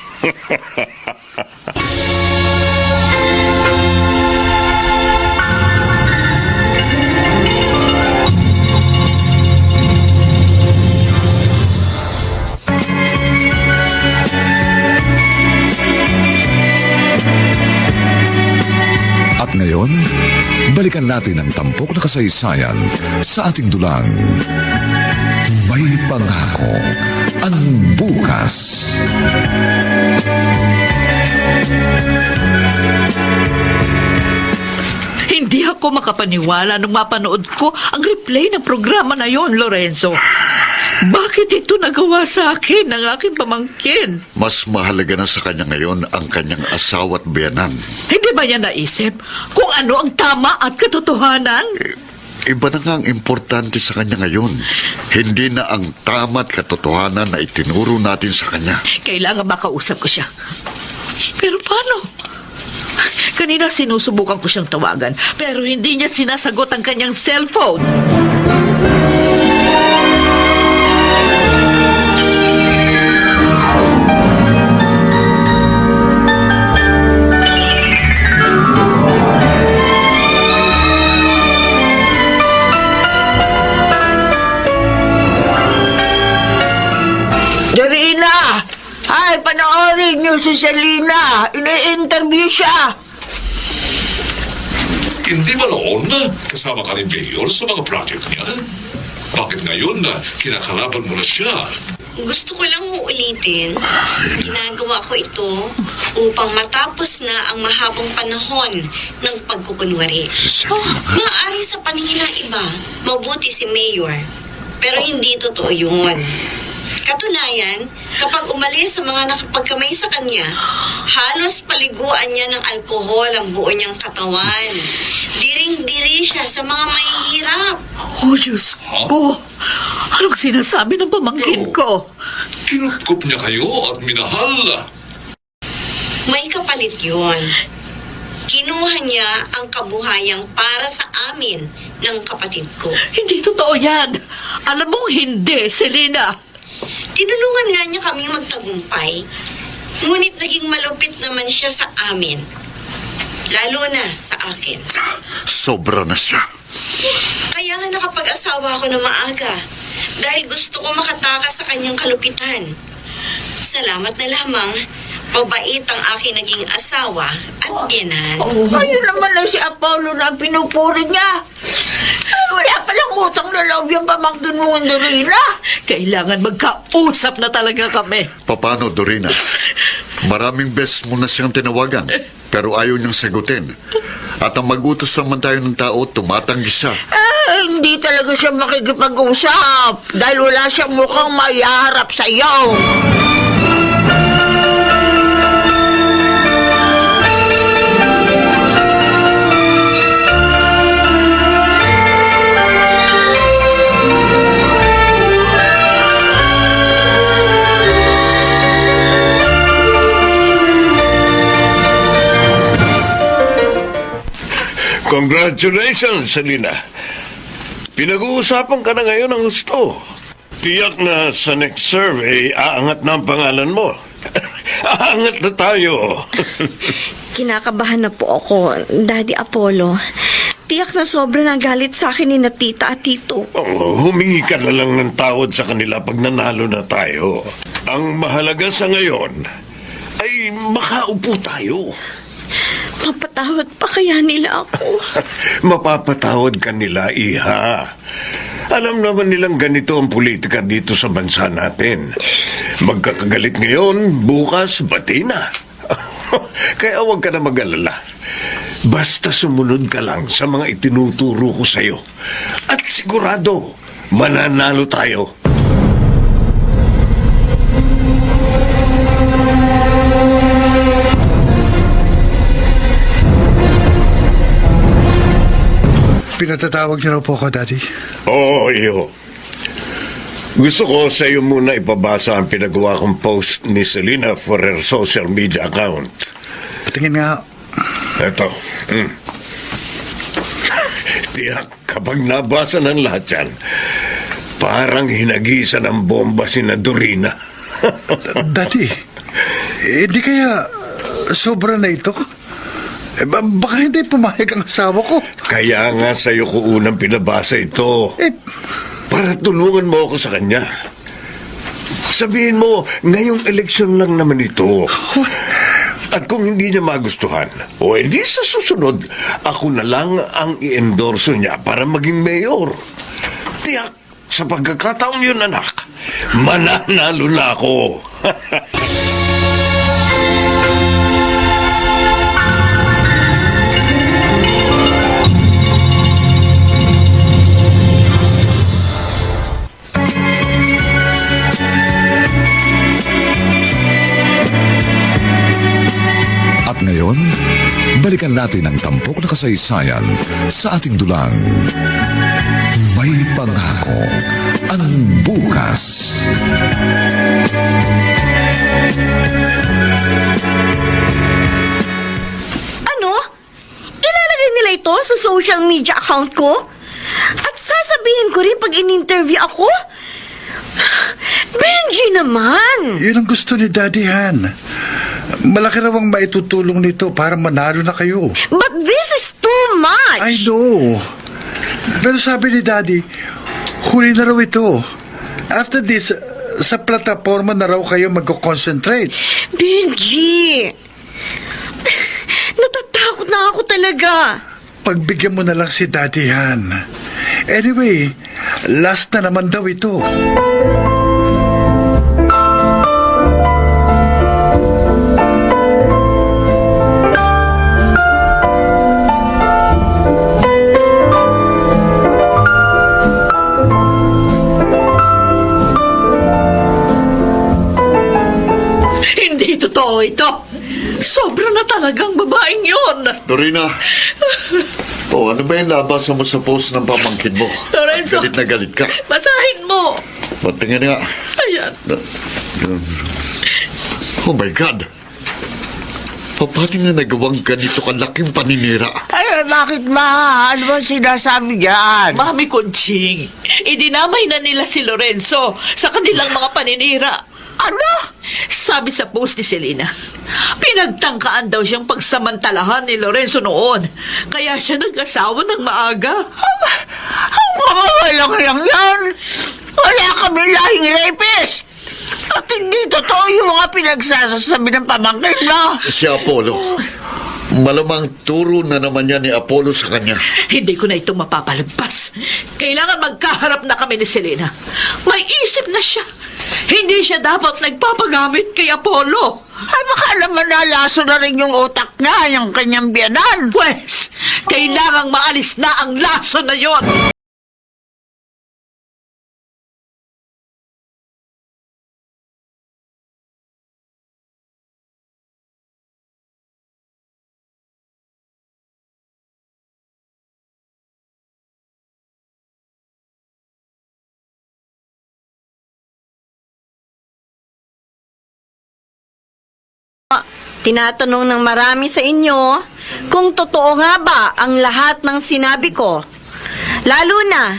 At ngayon, balikan natin ang tampok na kasaysayan sa ating dulang. May pangako ang bukas. Hindi ako makapaniwala nung mapanood ko ang replay ng programa na yon, Lorenzo. Bakit ito nagawa sa akin ng aking pamangkin? Mas mahalaga na sa kanya ngayon ang kanyang asawa at biyanan. Hindi ba niya naisip kung ano ang tama at katotohanan? Iba na nga ang importante sa kanya ngayon. Hindi na ang tama at katotohanan na itinuro natin sa kanya. Kailangan makausap ko siya. Pero paano? Kanina sinusubukan ko siyang tawagan, pero hindi niya sinasagot ang kanyang cellphone. Dorina! Ay, panoorin niyo si Selena. Ini-interview siya. Hindi ba noon kasama ka ni Mayor sa mga project niya? Bakit ngayon na kinakalaban mo na siya? Gusto ko lang uulitin, ginagawa ko ito upang matapos na ang mahabang panahon ng pagkukunwari. Maaari sa paningin ng iba, mabuti si Mayor, pero hindi totoo yun. Katunayan, kapag umalis sa mga nakapagkamay sa kanya, halos paliguan niya ng alkohol ang buo niyang katawan. Diring-diri siya sa mga mahihirap. Oh, Diyos ko! Anong sinasabi ng pamangkin ko? Kinupkup niya kayo at minahal. May kapalit yun. Kinuha niya ang kabuhayang para sa amin ng kapatid ko. Hindi totoo yan. Alam mong hindi, Selena. Tinulungan nga niya kami magtagumpay. Ngunit naging malupit naman siya sa amin. Lalo na sa akin. Sobra na siya. Kaya nga nakapag-asawa ako na maaga dahil gusto ko makatakas sa kanyang kalupitan. Salamat na lamang, pabait ang aking naging asawa at biyanan. Ayun naman na si Apollo na pinupuri niya. Ay, wala palang utang na loob yung pamangkin mo, Dorina. Kailangan magkausap na talaga kami. Paano, Dorina? Maraming beses mo na siyang tinawagan, pero ayaw niyang sagutin. At ang mag-utos naman tayo ng tao, tumatanggi siya. Hindi talaga siya makikipag-usap dahil wala siyang mukhang maiharap sa iyo. Congratulations, Selena. Pinag-uusapan ka na ngayon ng gusto. Tiyak na sa next survey, aangat na ang pangalan mo. Aangat na tayo. Kinakabahan na po ako, Daddy Apollo. Tiyak na sobra na galit sa akin ni na tita at tito. Humingi ka na lang ng tawad sa kanila pag nanalo na tayo. Ang mahalaga sa ngayon, ay makaupo tayo. Mapatawad pa kaya nila ako? Mapapatawad ka nila, Iha. Alam naman nilang ganito ang politika dito sa bansa natin. Magkakagalit ngayon, bukas, bati na. Kaya huwag ka na mag-alala. Basta sumunod ka lang sa mga itinuturo ko sa'yo. At sigurado, mananalo tayo. Pinatatawag niyo raw po ako, Daddy. Oo, iyo. Gusto ko sa iyo muna ipabasa ang pinagawa kong post ni Selena for her social media account. Patingin nga. Ito. Tiyak, kapag nabasa ng lahat yan, parang hinagisan ng bomba si Dorina. Daddy, hindi kaya sobra na ito? Baka hindi pumayag ang asawa ko. Kaya nga sa'yo ko unang pinabasa ito. Para tulungan mo ako sa kanya. Sabihin mo, ngayong eleksyon lang naman ito. At kung hindi niya magustuhan, o hindi sa susunod, ako na lang ang i-endorso niya para maging mayor. Tiyak, sa pagkakataon yun, anak, mananalo na ako. At ngayon, balikan natin ang tampok na kasaysayan sa ating dulang. May pangako ang bukas. Ano? Ilalagay nila ito sa social media account ko? At sasabihin ko rin pag in-interview ako? Benji naman! Yun ang gusto ni Daddy Han. Malaki raw ang maitutulong nito para manalo na kayo. But this is too much! I know. Pero sabi ni Daddy, huli na raw ito. After this, sa plataforma na raw kayo magko-concentrate. Benji! Natatakot na ako talaga. Pagbigyan mo na lang si Daddy Han. Anyway, last na naman daw ito. Hindi totoo ito. Sobra na talagang babaeng yon. Dorina, ano ba yung nabasa mo sa post ng pamangkin mo? Lorenzo. Galit na galit ka. Basahin mo. Patingin nga. Ayan. Oh my God! Paano na nagawang ganito kalaking paninira? Ay, bakit ma? Ano ba sinasabi niyan? Mami Conching, idinamay na nila si Lorenzo sa kanilang mga paninira. Ano? Sabi sa post ni Selena, pinagtangkaan daw siyang pagsamantalahan ni Lorenzo noon. Kaya siya nag-asawa ng maaga. Ang mga walang lang yan! Wala kami lahing rapist! At hindi totoo yung mga pinagsasasabi ng pamangkin mo. Si Apollo. Malamang turo na naman yan ni Apollo sa kanya. Hindi ko na ito mapapalagpas. Kailangan magkaharap na kami ni Selena. May isip na siya. Hindi siya dapat nagpapagamit kay Apollo. Ay, baka naman nalaso na rin yung utak na, yung kanyang biyanan. Pwes, kailangang maalis na ang laso na yon. Tinatanong ng marami sa inyo kung totoo nga ba ang lahat ng sinabi ko. Lalo na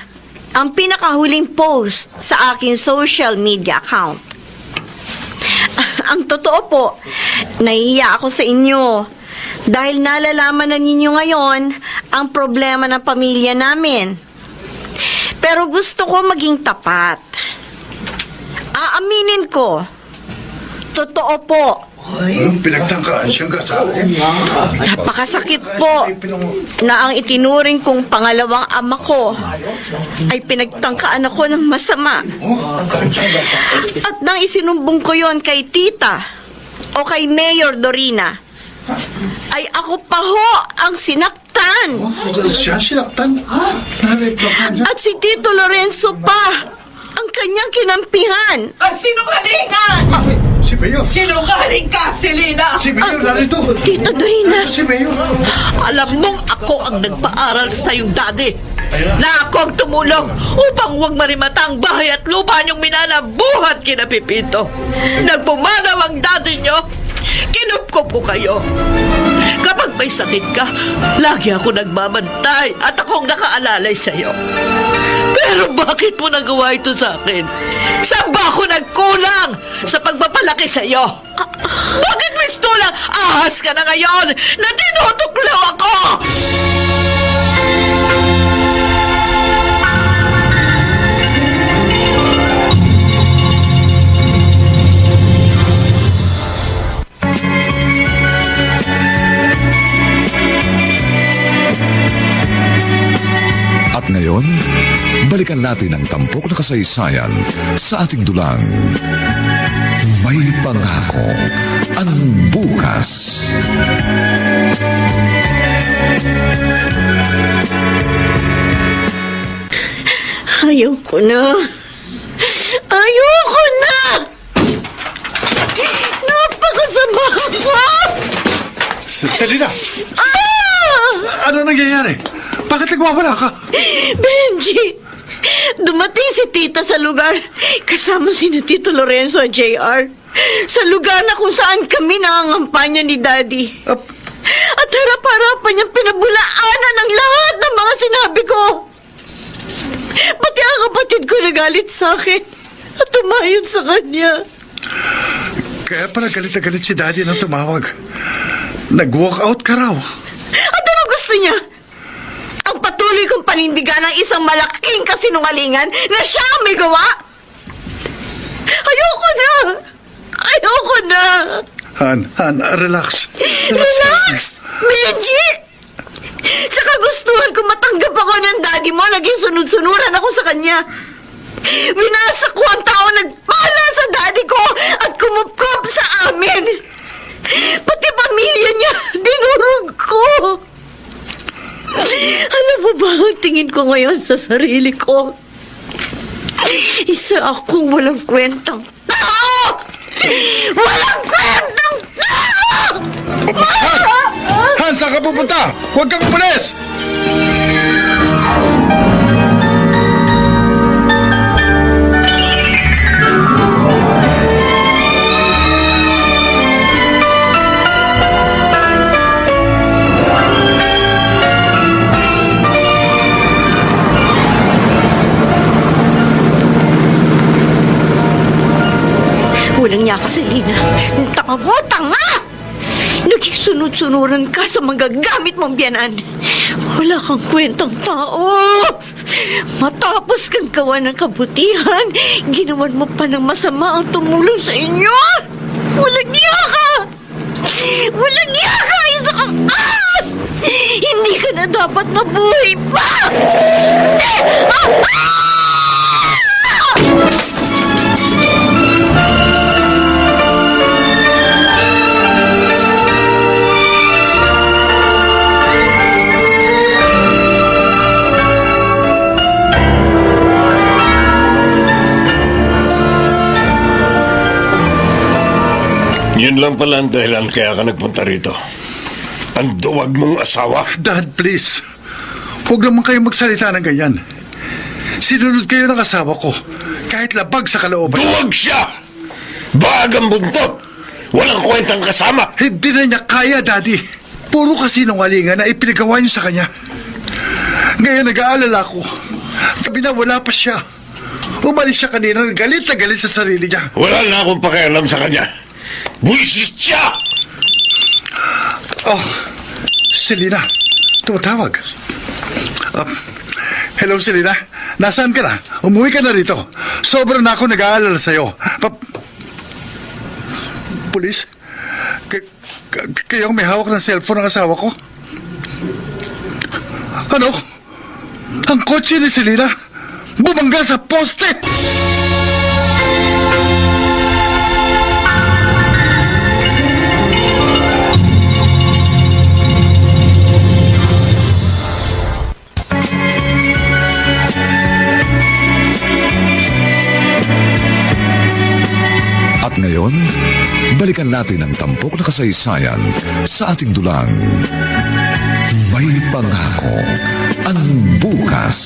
ang pinakahuling post sa aking social media account. Ang totoo po, nahihiya ako sa inyo dahil nalalaman na ninyo ngayon ang problema ng pamilya namin. Pero gusto ko maging tapat. Aaminin ko, totoo po Pinagtangkaan siyang kasali. Napakasakit po na ang itinuring kong pangalawang ama ko ay pinagtangkaan ako ng masama. At nang isinumbong ko yon kay tita o kay Mayor Dorina, ay ako pa ho ang sinaktan. Siya sinaktan. Nareplakan niya. At si Tito Lorenzo pa ang kanyang kinampihan. Sinungalingan! Si Mayor. Sinungaling ka, Selena! Si Mayor, narito. Tita Dorina, Si Mayor. Alam mong ako ang nagpaaral sa iyong daddy na ako ang tumulong upang huwag marimata ang bahay at lupa niyong minanabuhat kina Pipito. Nagpumanaw ang daddy niyo, kinupkop ko kayo. Kapag may sakit ka, lagi ako nagbabantay at akong nakaalalay sa iyo. Pero bakit mo nagawa ito sa akin? Saan ba ako nagkulang sa pagpapalaki sa iyo? Bakit mistulang ahas ka na ngayon na tinutuklaw ako? At ngayon, balikan natin ang tampok na kasaysayan sa ating dulang. May pangako ang bukas. ayoko na. Ayoko na! Napakasama ko! Selena, Ah! ano nangyayari? Bakit nagwawala ka? Benji! Dumating si tita sa lugar kasama si Tito Lorenzo at JR sa lugar na kung saan kami nangangampanya ni Daddy. At harap-harapan niyang pinabulaanan ang lahat ng mga sinabi ko. Pati ang kapatid ko nagalit sa akin at tumayon sa kanya. Kaya pala galit na galit si Daddy nang tumawag. Nag-walk out ka raw. At ano gusto niya? Ang patuloy kong panindigan ng isang malaking kasinungalingan na siya ang may gawa? Ayoko na! Ayoko na! Han, relax. Relax! Benji! Sa kagustuhan ko matanggap ako ng daddy mo, naging sunod-sunuran ako sa kanya. Winasa ko ang tao nagpala sa daddy ko at kumupkop sa amin. Pati pamilya niya, dinurog ko. Alam mo ba ang tingin ko ngayon sa sarili ko? Isa akong walang kwentang tao! Walang kwentang tao! Han, saan ka pupunta? Huwag kang umalis! Walang niya ka, Selena. Tanga mo, tanga! Naging sunod-sunuran ka sa magagamit mong biyanan. Wala kang kwentang tao. Matapos kang gawa ng kabutihan, ginawan mo pa ng masama ang tumulong sa inyo. Walang niya ka! Walang niya ka! Isa kang as! Hindi ka na dapat nabuhay pa! Hindi! Yun lang pala ang dahilan kaya ka nagpunta rito. Ang duwag mong asawa. Dad, please. Huwag naman kayo magsalita ng ganyan. Sinunod kayo ng asawa ko. Kahit labag sa kalooban. Duwag siya! Bagang buntot! Walang kwentang kasama! Hindi na niya kaya, Daddy. Puro kasinungalingan na ipinagawa niyo sa kanya. Ngayon nag-aalala ko. Sabi na wala pa siya. Umalis siya kanina, galit na galit sa sarili niya. Wala na akong pakialam sa kanya. Buisit siya! Oh, Selena, tumatawag. Hello, Selena. Nasaan ka na? Umuwi ka na rito. Sobrang na ako nag-aalala sa'yo. Pulis? Kayo ang may hawak ng cellphone ng asawa ko? Ano? Ang kotse ni Selena bumangga sa poste! At ngayon, balikan natin ang tampok na kasaysayan sa ating dulang. May pangako ang bukas.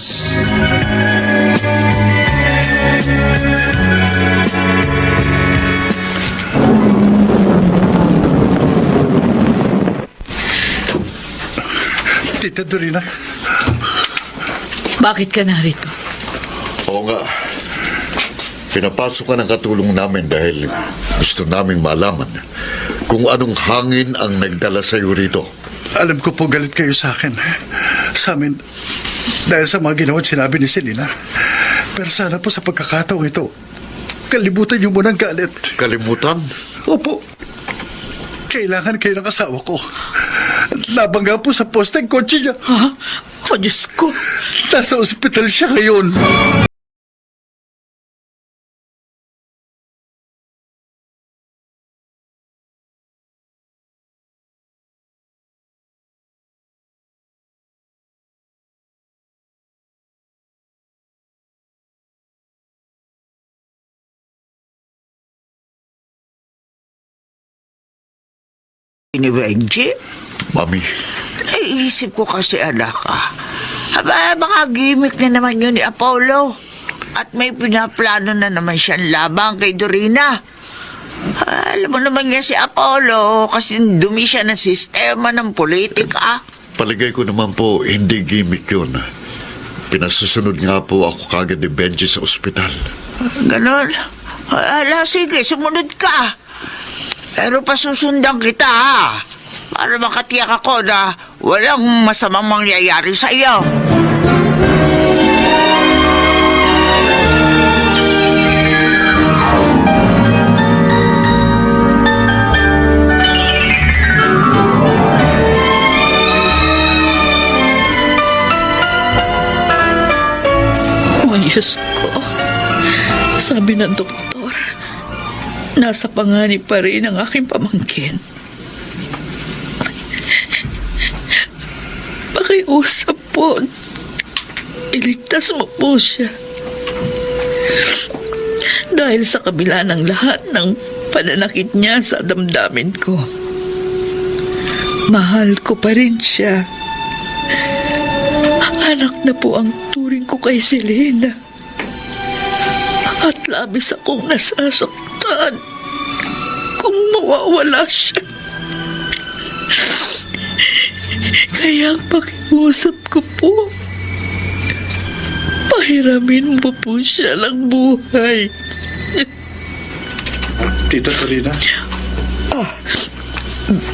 Tita Dorina, Bakit ka narito? Oo nga. Pinapasok ka ng katulong namin dahil gusto naming malaman kung anong hangin ang nagdala sa iyo rito. alam ko po galit kayo sa akin. Sa amin, dahil sa mga ginawa at sinabi ni Selena. Pero sana po sa pagkakataong ito, kalimutan niyo muna ang galit. Kalimutan? Opo. Kailangan kayo ng asawa ko. Nabangga po sa poste ang kotse niya. Ha? Oh, Diyos ko. Nasa ospital siya ngayon. Ni Benji? Mami, Naisip ko kasi, anak, Aba, mga gimmick na naman yun ni Apollo. At may pinaplano na naman siyang labang kay Dorina. Alam mo naman niya si Apollo kasi dumi siya ng sistema ng politika. paligay ko naman po hindi gimmick yun. Pinasusunod nga po ako kagad ni Benji sa ospital. Ganon. Ala, sige, sumunod ka. Pero pasusundan kita, ha? Para makatiyak ako na walang masamang mangyayari sa iyo. Oh, Diyos ko. Sabi ng doktor, nasa panganib pa rin ang aking pamangkin. Pakiusap po. Iligtas mo po siya. Dahil sa kabila ng lahat ng pananakit niya sa damdamin ko, mahal ko pa rin siya. Anak na po ang turing ko kay Selena. At labis akong nasasaktan kung mawawala siya. Kaya ang pakiusap ko po, pahiramin mo po siya ng buhay. Tita Dorina,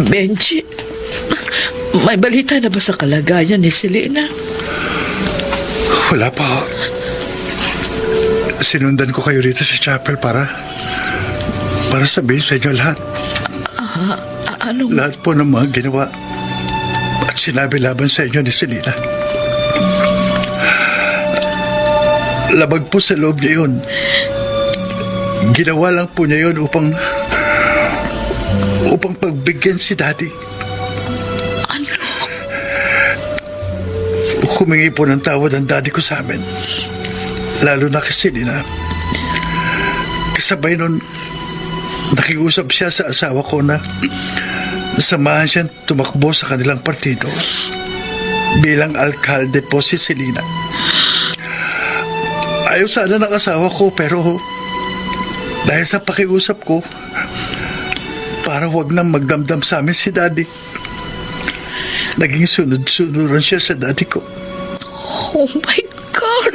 Benji, may balita na ba sa kalagayan ni Selena? wala pa. Sinundan ko kayo rito sa chapel para sabihin sa inyo lahat. Anong... Lahat po ng mga ginawa at sinabi laban sa inyo ni Selena. Labag po sa loob niya yun. Ginawa lang po niya yun upang pagbigyan si Daddy. Ano? Humingi po ng tawad ang Daddy ko sa amin. Lalo na kay Selena. Kasabay nun, nakiusap siya sa asawa ko na samahan siyang tumakbo sa kanilang partido bilang alkalde po si Selena. Ayaw sana ng asawa ko pero dahil sa pakiusap ko para wag nang magdamdam sa amin si Daddy, naging sunod-sunuran siya sa Daddy ko. Oh my God!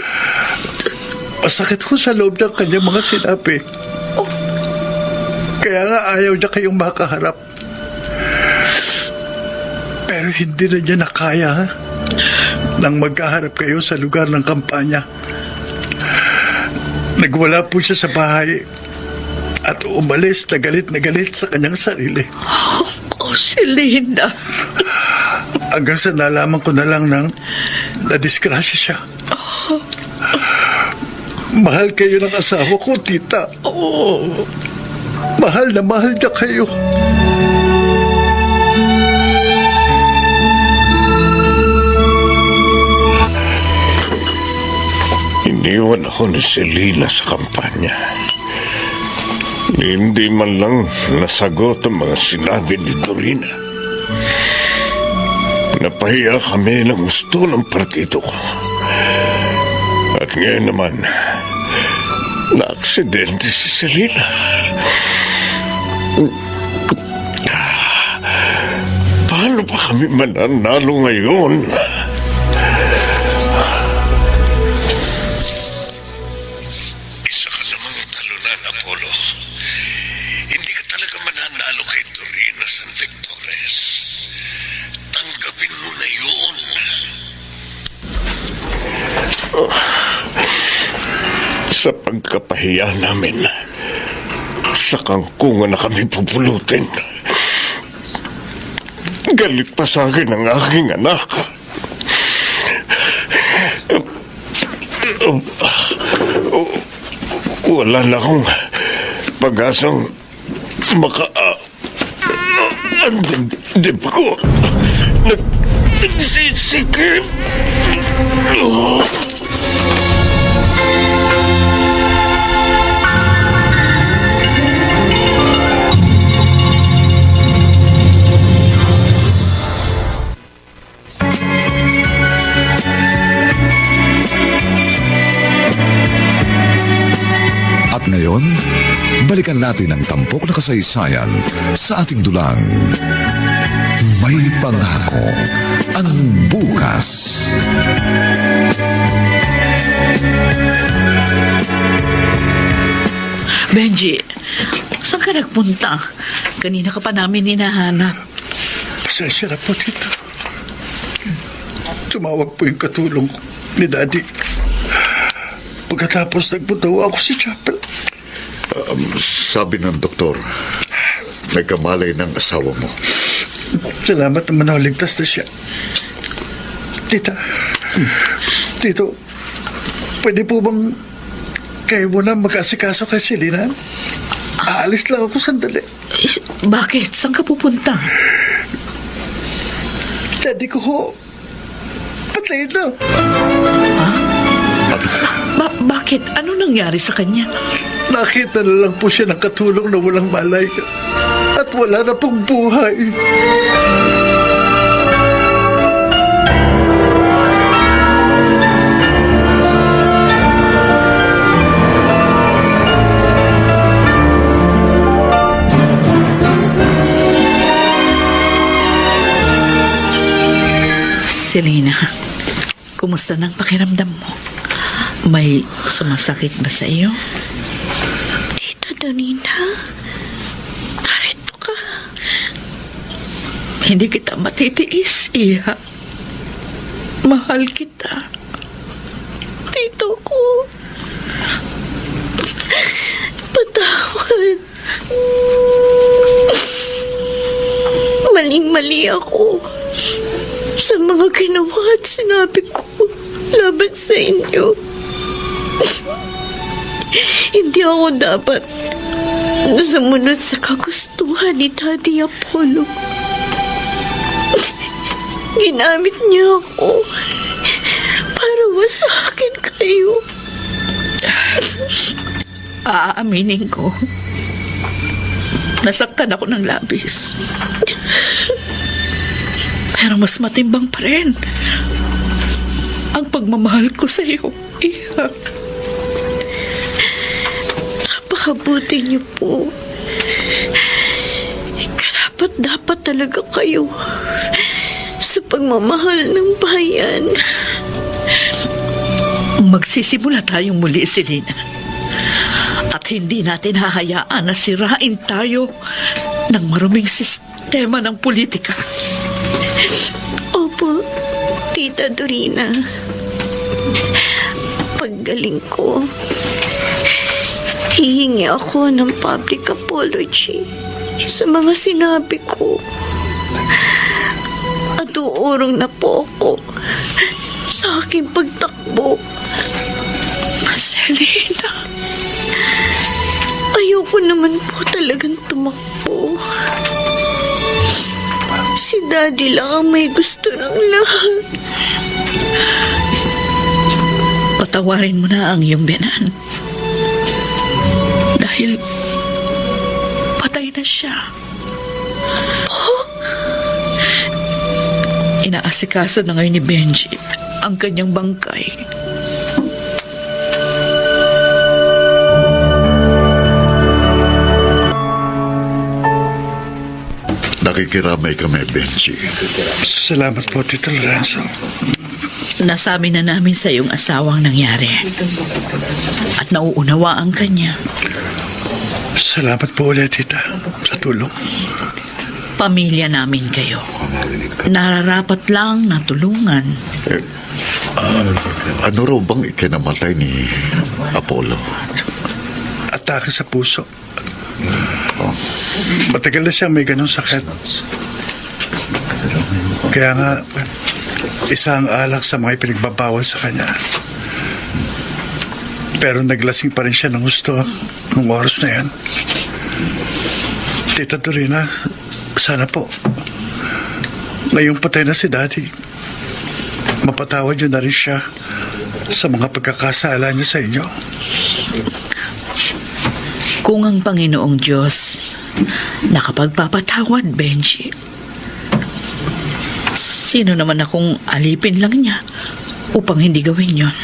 Masakit ko sa loob ng kanyang mga sinabi. Kaya nga ayaw niya kayong makaharap. Pero hindi na niya nakaya nang magkaharap kayo sa lugar ng kampanya. Nagwala po siya sa bahay at umalis na galit sa kanyang sarili. Selena. Hanggang sa nalaman ko na lang nang nadisgrasya siya. Mahal kayo ng asawa ko, tita. Mahal na mahal niya kayo. Iniwan ako ni Selena sa kampanya. Hindi man lang nasagot ang mga sinabi ni Dorina. Napahiya kami ng gusto ng partido ko. At ngayon naman, na-aksidente si Selena. Paano pa kami mananalo ngayon? Isa ka namang talunan, Apollo. Hindi ka talaga mananalo kay Dorina San Victores. Tanggapin mo na yun. Sa pagkapahiya namin, sa kangkungan na kami pupulutin. Galit pa sa akin ang aking anak. Wala na akong pag-asang ang dibdib ko nagsisikip. At ngayon, balikan natin ang tampok na kasaysayan sa ating dulang. May pangako ang bukas. Benji, saan ka nagpunta? Kanina ka pa namin hinahanap. Pasensya na po, tita. Tumawag po yung katulong ko ni Daddy. Pagkatapos nagpunta ako si Chapel. Sabi ng doktor, may kamalay ng asawa mo. Salamat naman na ligtas na siya. Tita, Tito, pwede po bang kayo muna mag-asikaso kay Selena? Aalis lang ako sandali. Bakit? Saan ka pupunta? Daddy ko ho, patay na. Bakit? Ano nangyari sa kanya? Nakita na lang po siya ng katulong na walang malay at wala na pong buhay. Selena, kumusta ng pakiramdam mo? May sumasakit ba sa iyo? Tita Dorina, narito ka. Hindi kita matitiis, Iha. Mahal kita. Tito ko. Patawad. Maling-mali ako sa mga ginawa at sinabi ko laban sa inyo. Hindi ako dapat sumunod sa kagustuhan ni Daddy Apollo. Ginamit niya ako para wasakin kayo. Aaminin ko. Nasaktan ako ng labis. Pero mas matimbang pa rin ang pagmamahal ko sa iyo, Iha. Napakabuti niyo po. Karapat-dapat talaga kayo sa pagmamahal ng bayan. Magsisimula tayong muli, Selena. At hindi natin hahayaan na sirain tayo ng maruming sistema ng politika. Opo, Tita Dorina. Paggaling ko, hihingi ako ng public apology sa mga sinabi ko umuurong na po ako sa aking pagtakbo. Selena, Ayoko naman po talagang tumakbo. Si Daddy lang ang may gusto ng lahat. patawarin mo na ang iyong biyanan. Dahil patay na siya. Inaasikaso na ngayon ni Benji ang kanyang bangkay. Nakikiramay kami, Benji. Salamat po, Tito Lorenzo. Nasabi na namin sa iyong asawang nangyari. At nauunawaan ka niya. Salamat po ulit, Tita, sa tulong. Pamilya namin kayo. Nararapat lang na tulungan. Ano raw bang ikinamatay ni Apollo? Atake sa puso. Matagal na siya may ganong sakit. Kaya nga, isa ang alak sa mga pinagbabawal sa kanya. Pero naglasing pa rin siya ng gusto nung oras na yan. Tita Dorina, sana po, ngayong patay na si Daddy, mapatawad niyo na rin siya sa mga pagkakasala niya sa inyo. Kung ang Panginoong Diyos nakapagpapatawad, Benji, sino naman akong alipin lang niya upang hindi gawin yon?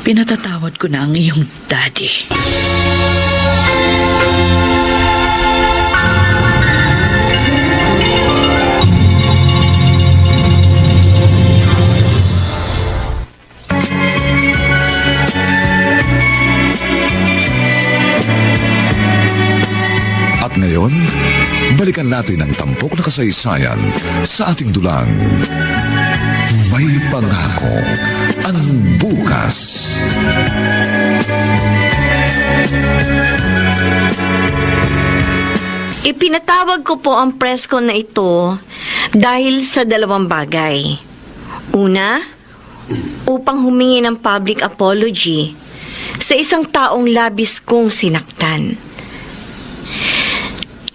Pinatatawad ko na ang iyong daddy. At ngayon, balikan natin ang tampok na kasaysayan sa ating dulang. May pangako ang bukas. Ipinatawag ko po ang press con na ito dahil sa dalawang bagay. Una, upang humingi ng public apology sa isang taong labis kong sinaktan.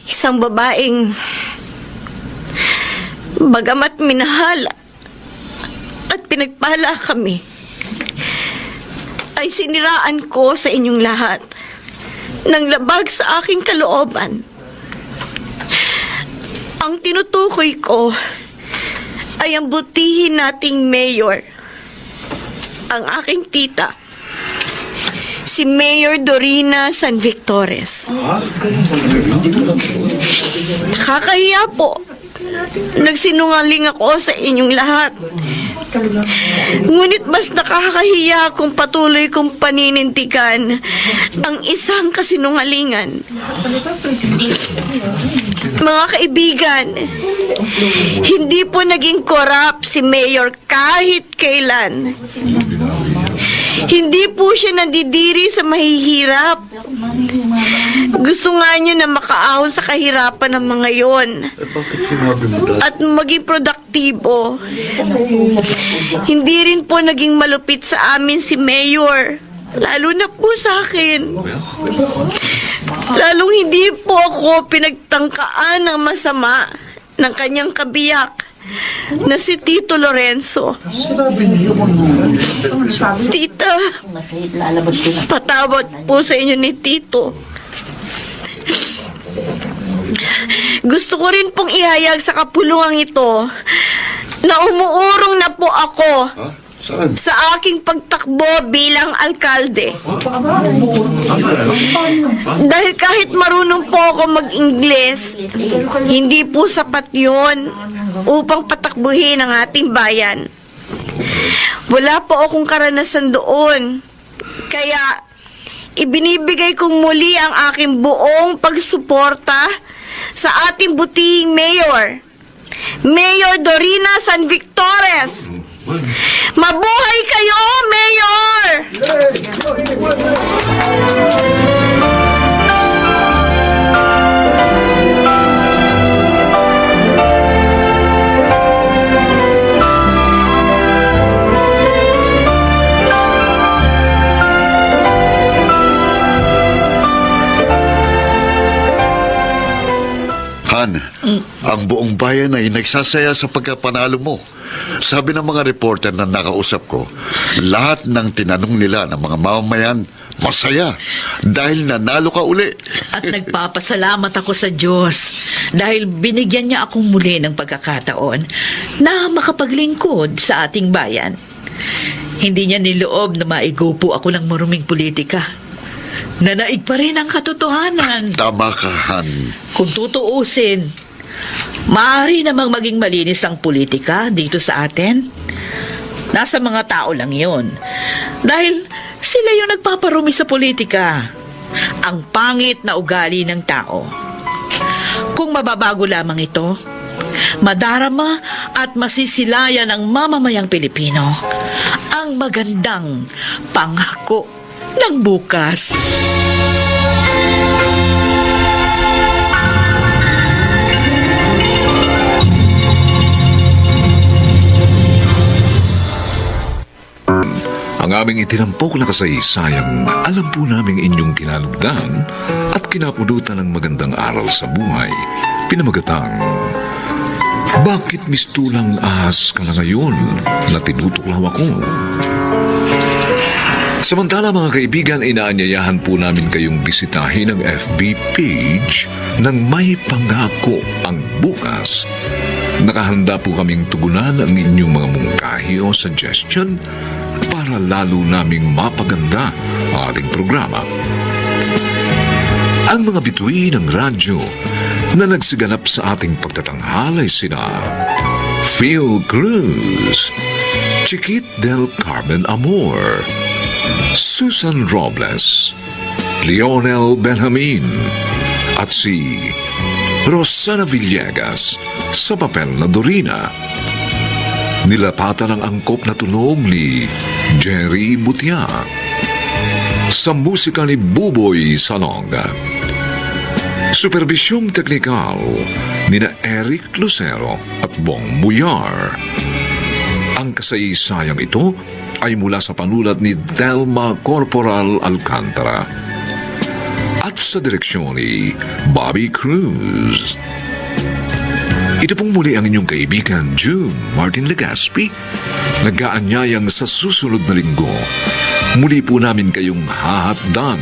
Isang babaeng bagamat minahal at pinagpala kami, ay siniraan ko sa inyong lahat ng labag sa aking kalooban. Ang tinutukoy ko ay ang butihin nating mayor, ang aking tita, si Mayor Dorina San Victores. Nakakahiya po. Nagsinungaling ako sa inyong lahat. Ngunit mas nakakahiya kung patuloy kong paninindigan ang isang kasinungalingan. Mga kaibigan, hindi po naging corrupt si Mayor kahit kailan. Hindi po siya nandidiri sa mahihirap. Gusto nga niya na makaahon sa kahirapan ng mga yon at maging produktibo. Hindi rin po naging malupit sa amin si Mayor, lalo na po sa akin. Lalong hindi po ako pinagtangkaan ng masama ng kanyang kabiyak na si Tito Lorenzo. Tita, patawad po sa inyo ni Tito. Gusto ko rin pong ihayag sa kapulungang ito na umuurong na po ako sa aking pagtakbo bilang alkalde. Dahil kahit marunong po ako mag-Ingles, hindi po sapat yun upang patakbuhin ang ating bayan. Wala po akong karanasan doon. Kaya ibinibigay kong muli ang aking buong pagsuporta sa ating butihing mayor, Mayor Dorina San Victores. Mabuhay kayo, Mayor! Han, ang buong bayan ay nagsasaya sa pagkapanalo mo. Sabi ng mga reporter na nakausap ko, lahat ng tinanong nila ng mga mamamayan, masaya dahil nanalo ka uli. At nagpapasalamat ako sa Diyos dahil binigyan niya akong muli ng pagkakataon na makapaglingkod sa ating bayan. Hindi niya niloob na maigupo ako ng maruming politika. Nanaig pa rin ang katotohanan. Tama ka, Han. Kung tutuusin, maaari namang maging malinis ang politika dito sa atin. Nasa mga tao lang yun. Dahil sila yung nagpaparumi sa politika. Ang pangit na ugali ng tao. Kung mababago lamang ito, madarama at masisilayan ng mamamayang Pilipino ang magandang pangako ng bukas. Ang aming itinampok na kasaysayang alam po naming inyong kinalugdan at kinapulutan ng magandang aral sa buhay. Pinamagatang, bakit mistulang ahas ka na ngayon na tinutuklaw ako? Samantala mga kaibigan, inaanyayahan po namin kayong bisitahin ang FB page ng May Pangako ang Bukas. Nakahanda po kaming tugunan ang inyong mga mungkahi o suggestion para lalo naming mapaganda ang ating programa. Ang mga bituin ng radyo na nagsiganap sa ating pagtatanghalay sina Phil Cruz, Chiquit del Carmen Amor, Susan Robles, Lionel Benjamin, at si Rosana Villegas sa papel na Dorina. Nilapatan ang angkop na tunog ni Jerry Butia. Sa musika ni Buboy Salonga. Supervisyong teknikal nina Eric Lucero at Bong Buyar. Ang kasaysayang ito ay mula sa panulat ni Delma Corporal Alcantara at sa direksyon ni Bobby Cruz. Ito pong muli ang inyong kaibigan June Martin Legaspi, nag-aanyayang sa susunod na linggo. Muli po namin kayong hahatdan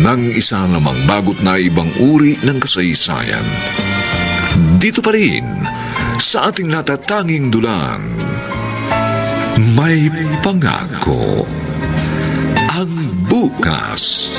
ng isa namang bagot na ibang uri ng kasaysayan. Dito pa rin sa ating natatanging dulang, May Pangako ang Bukas.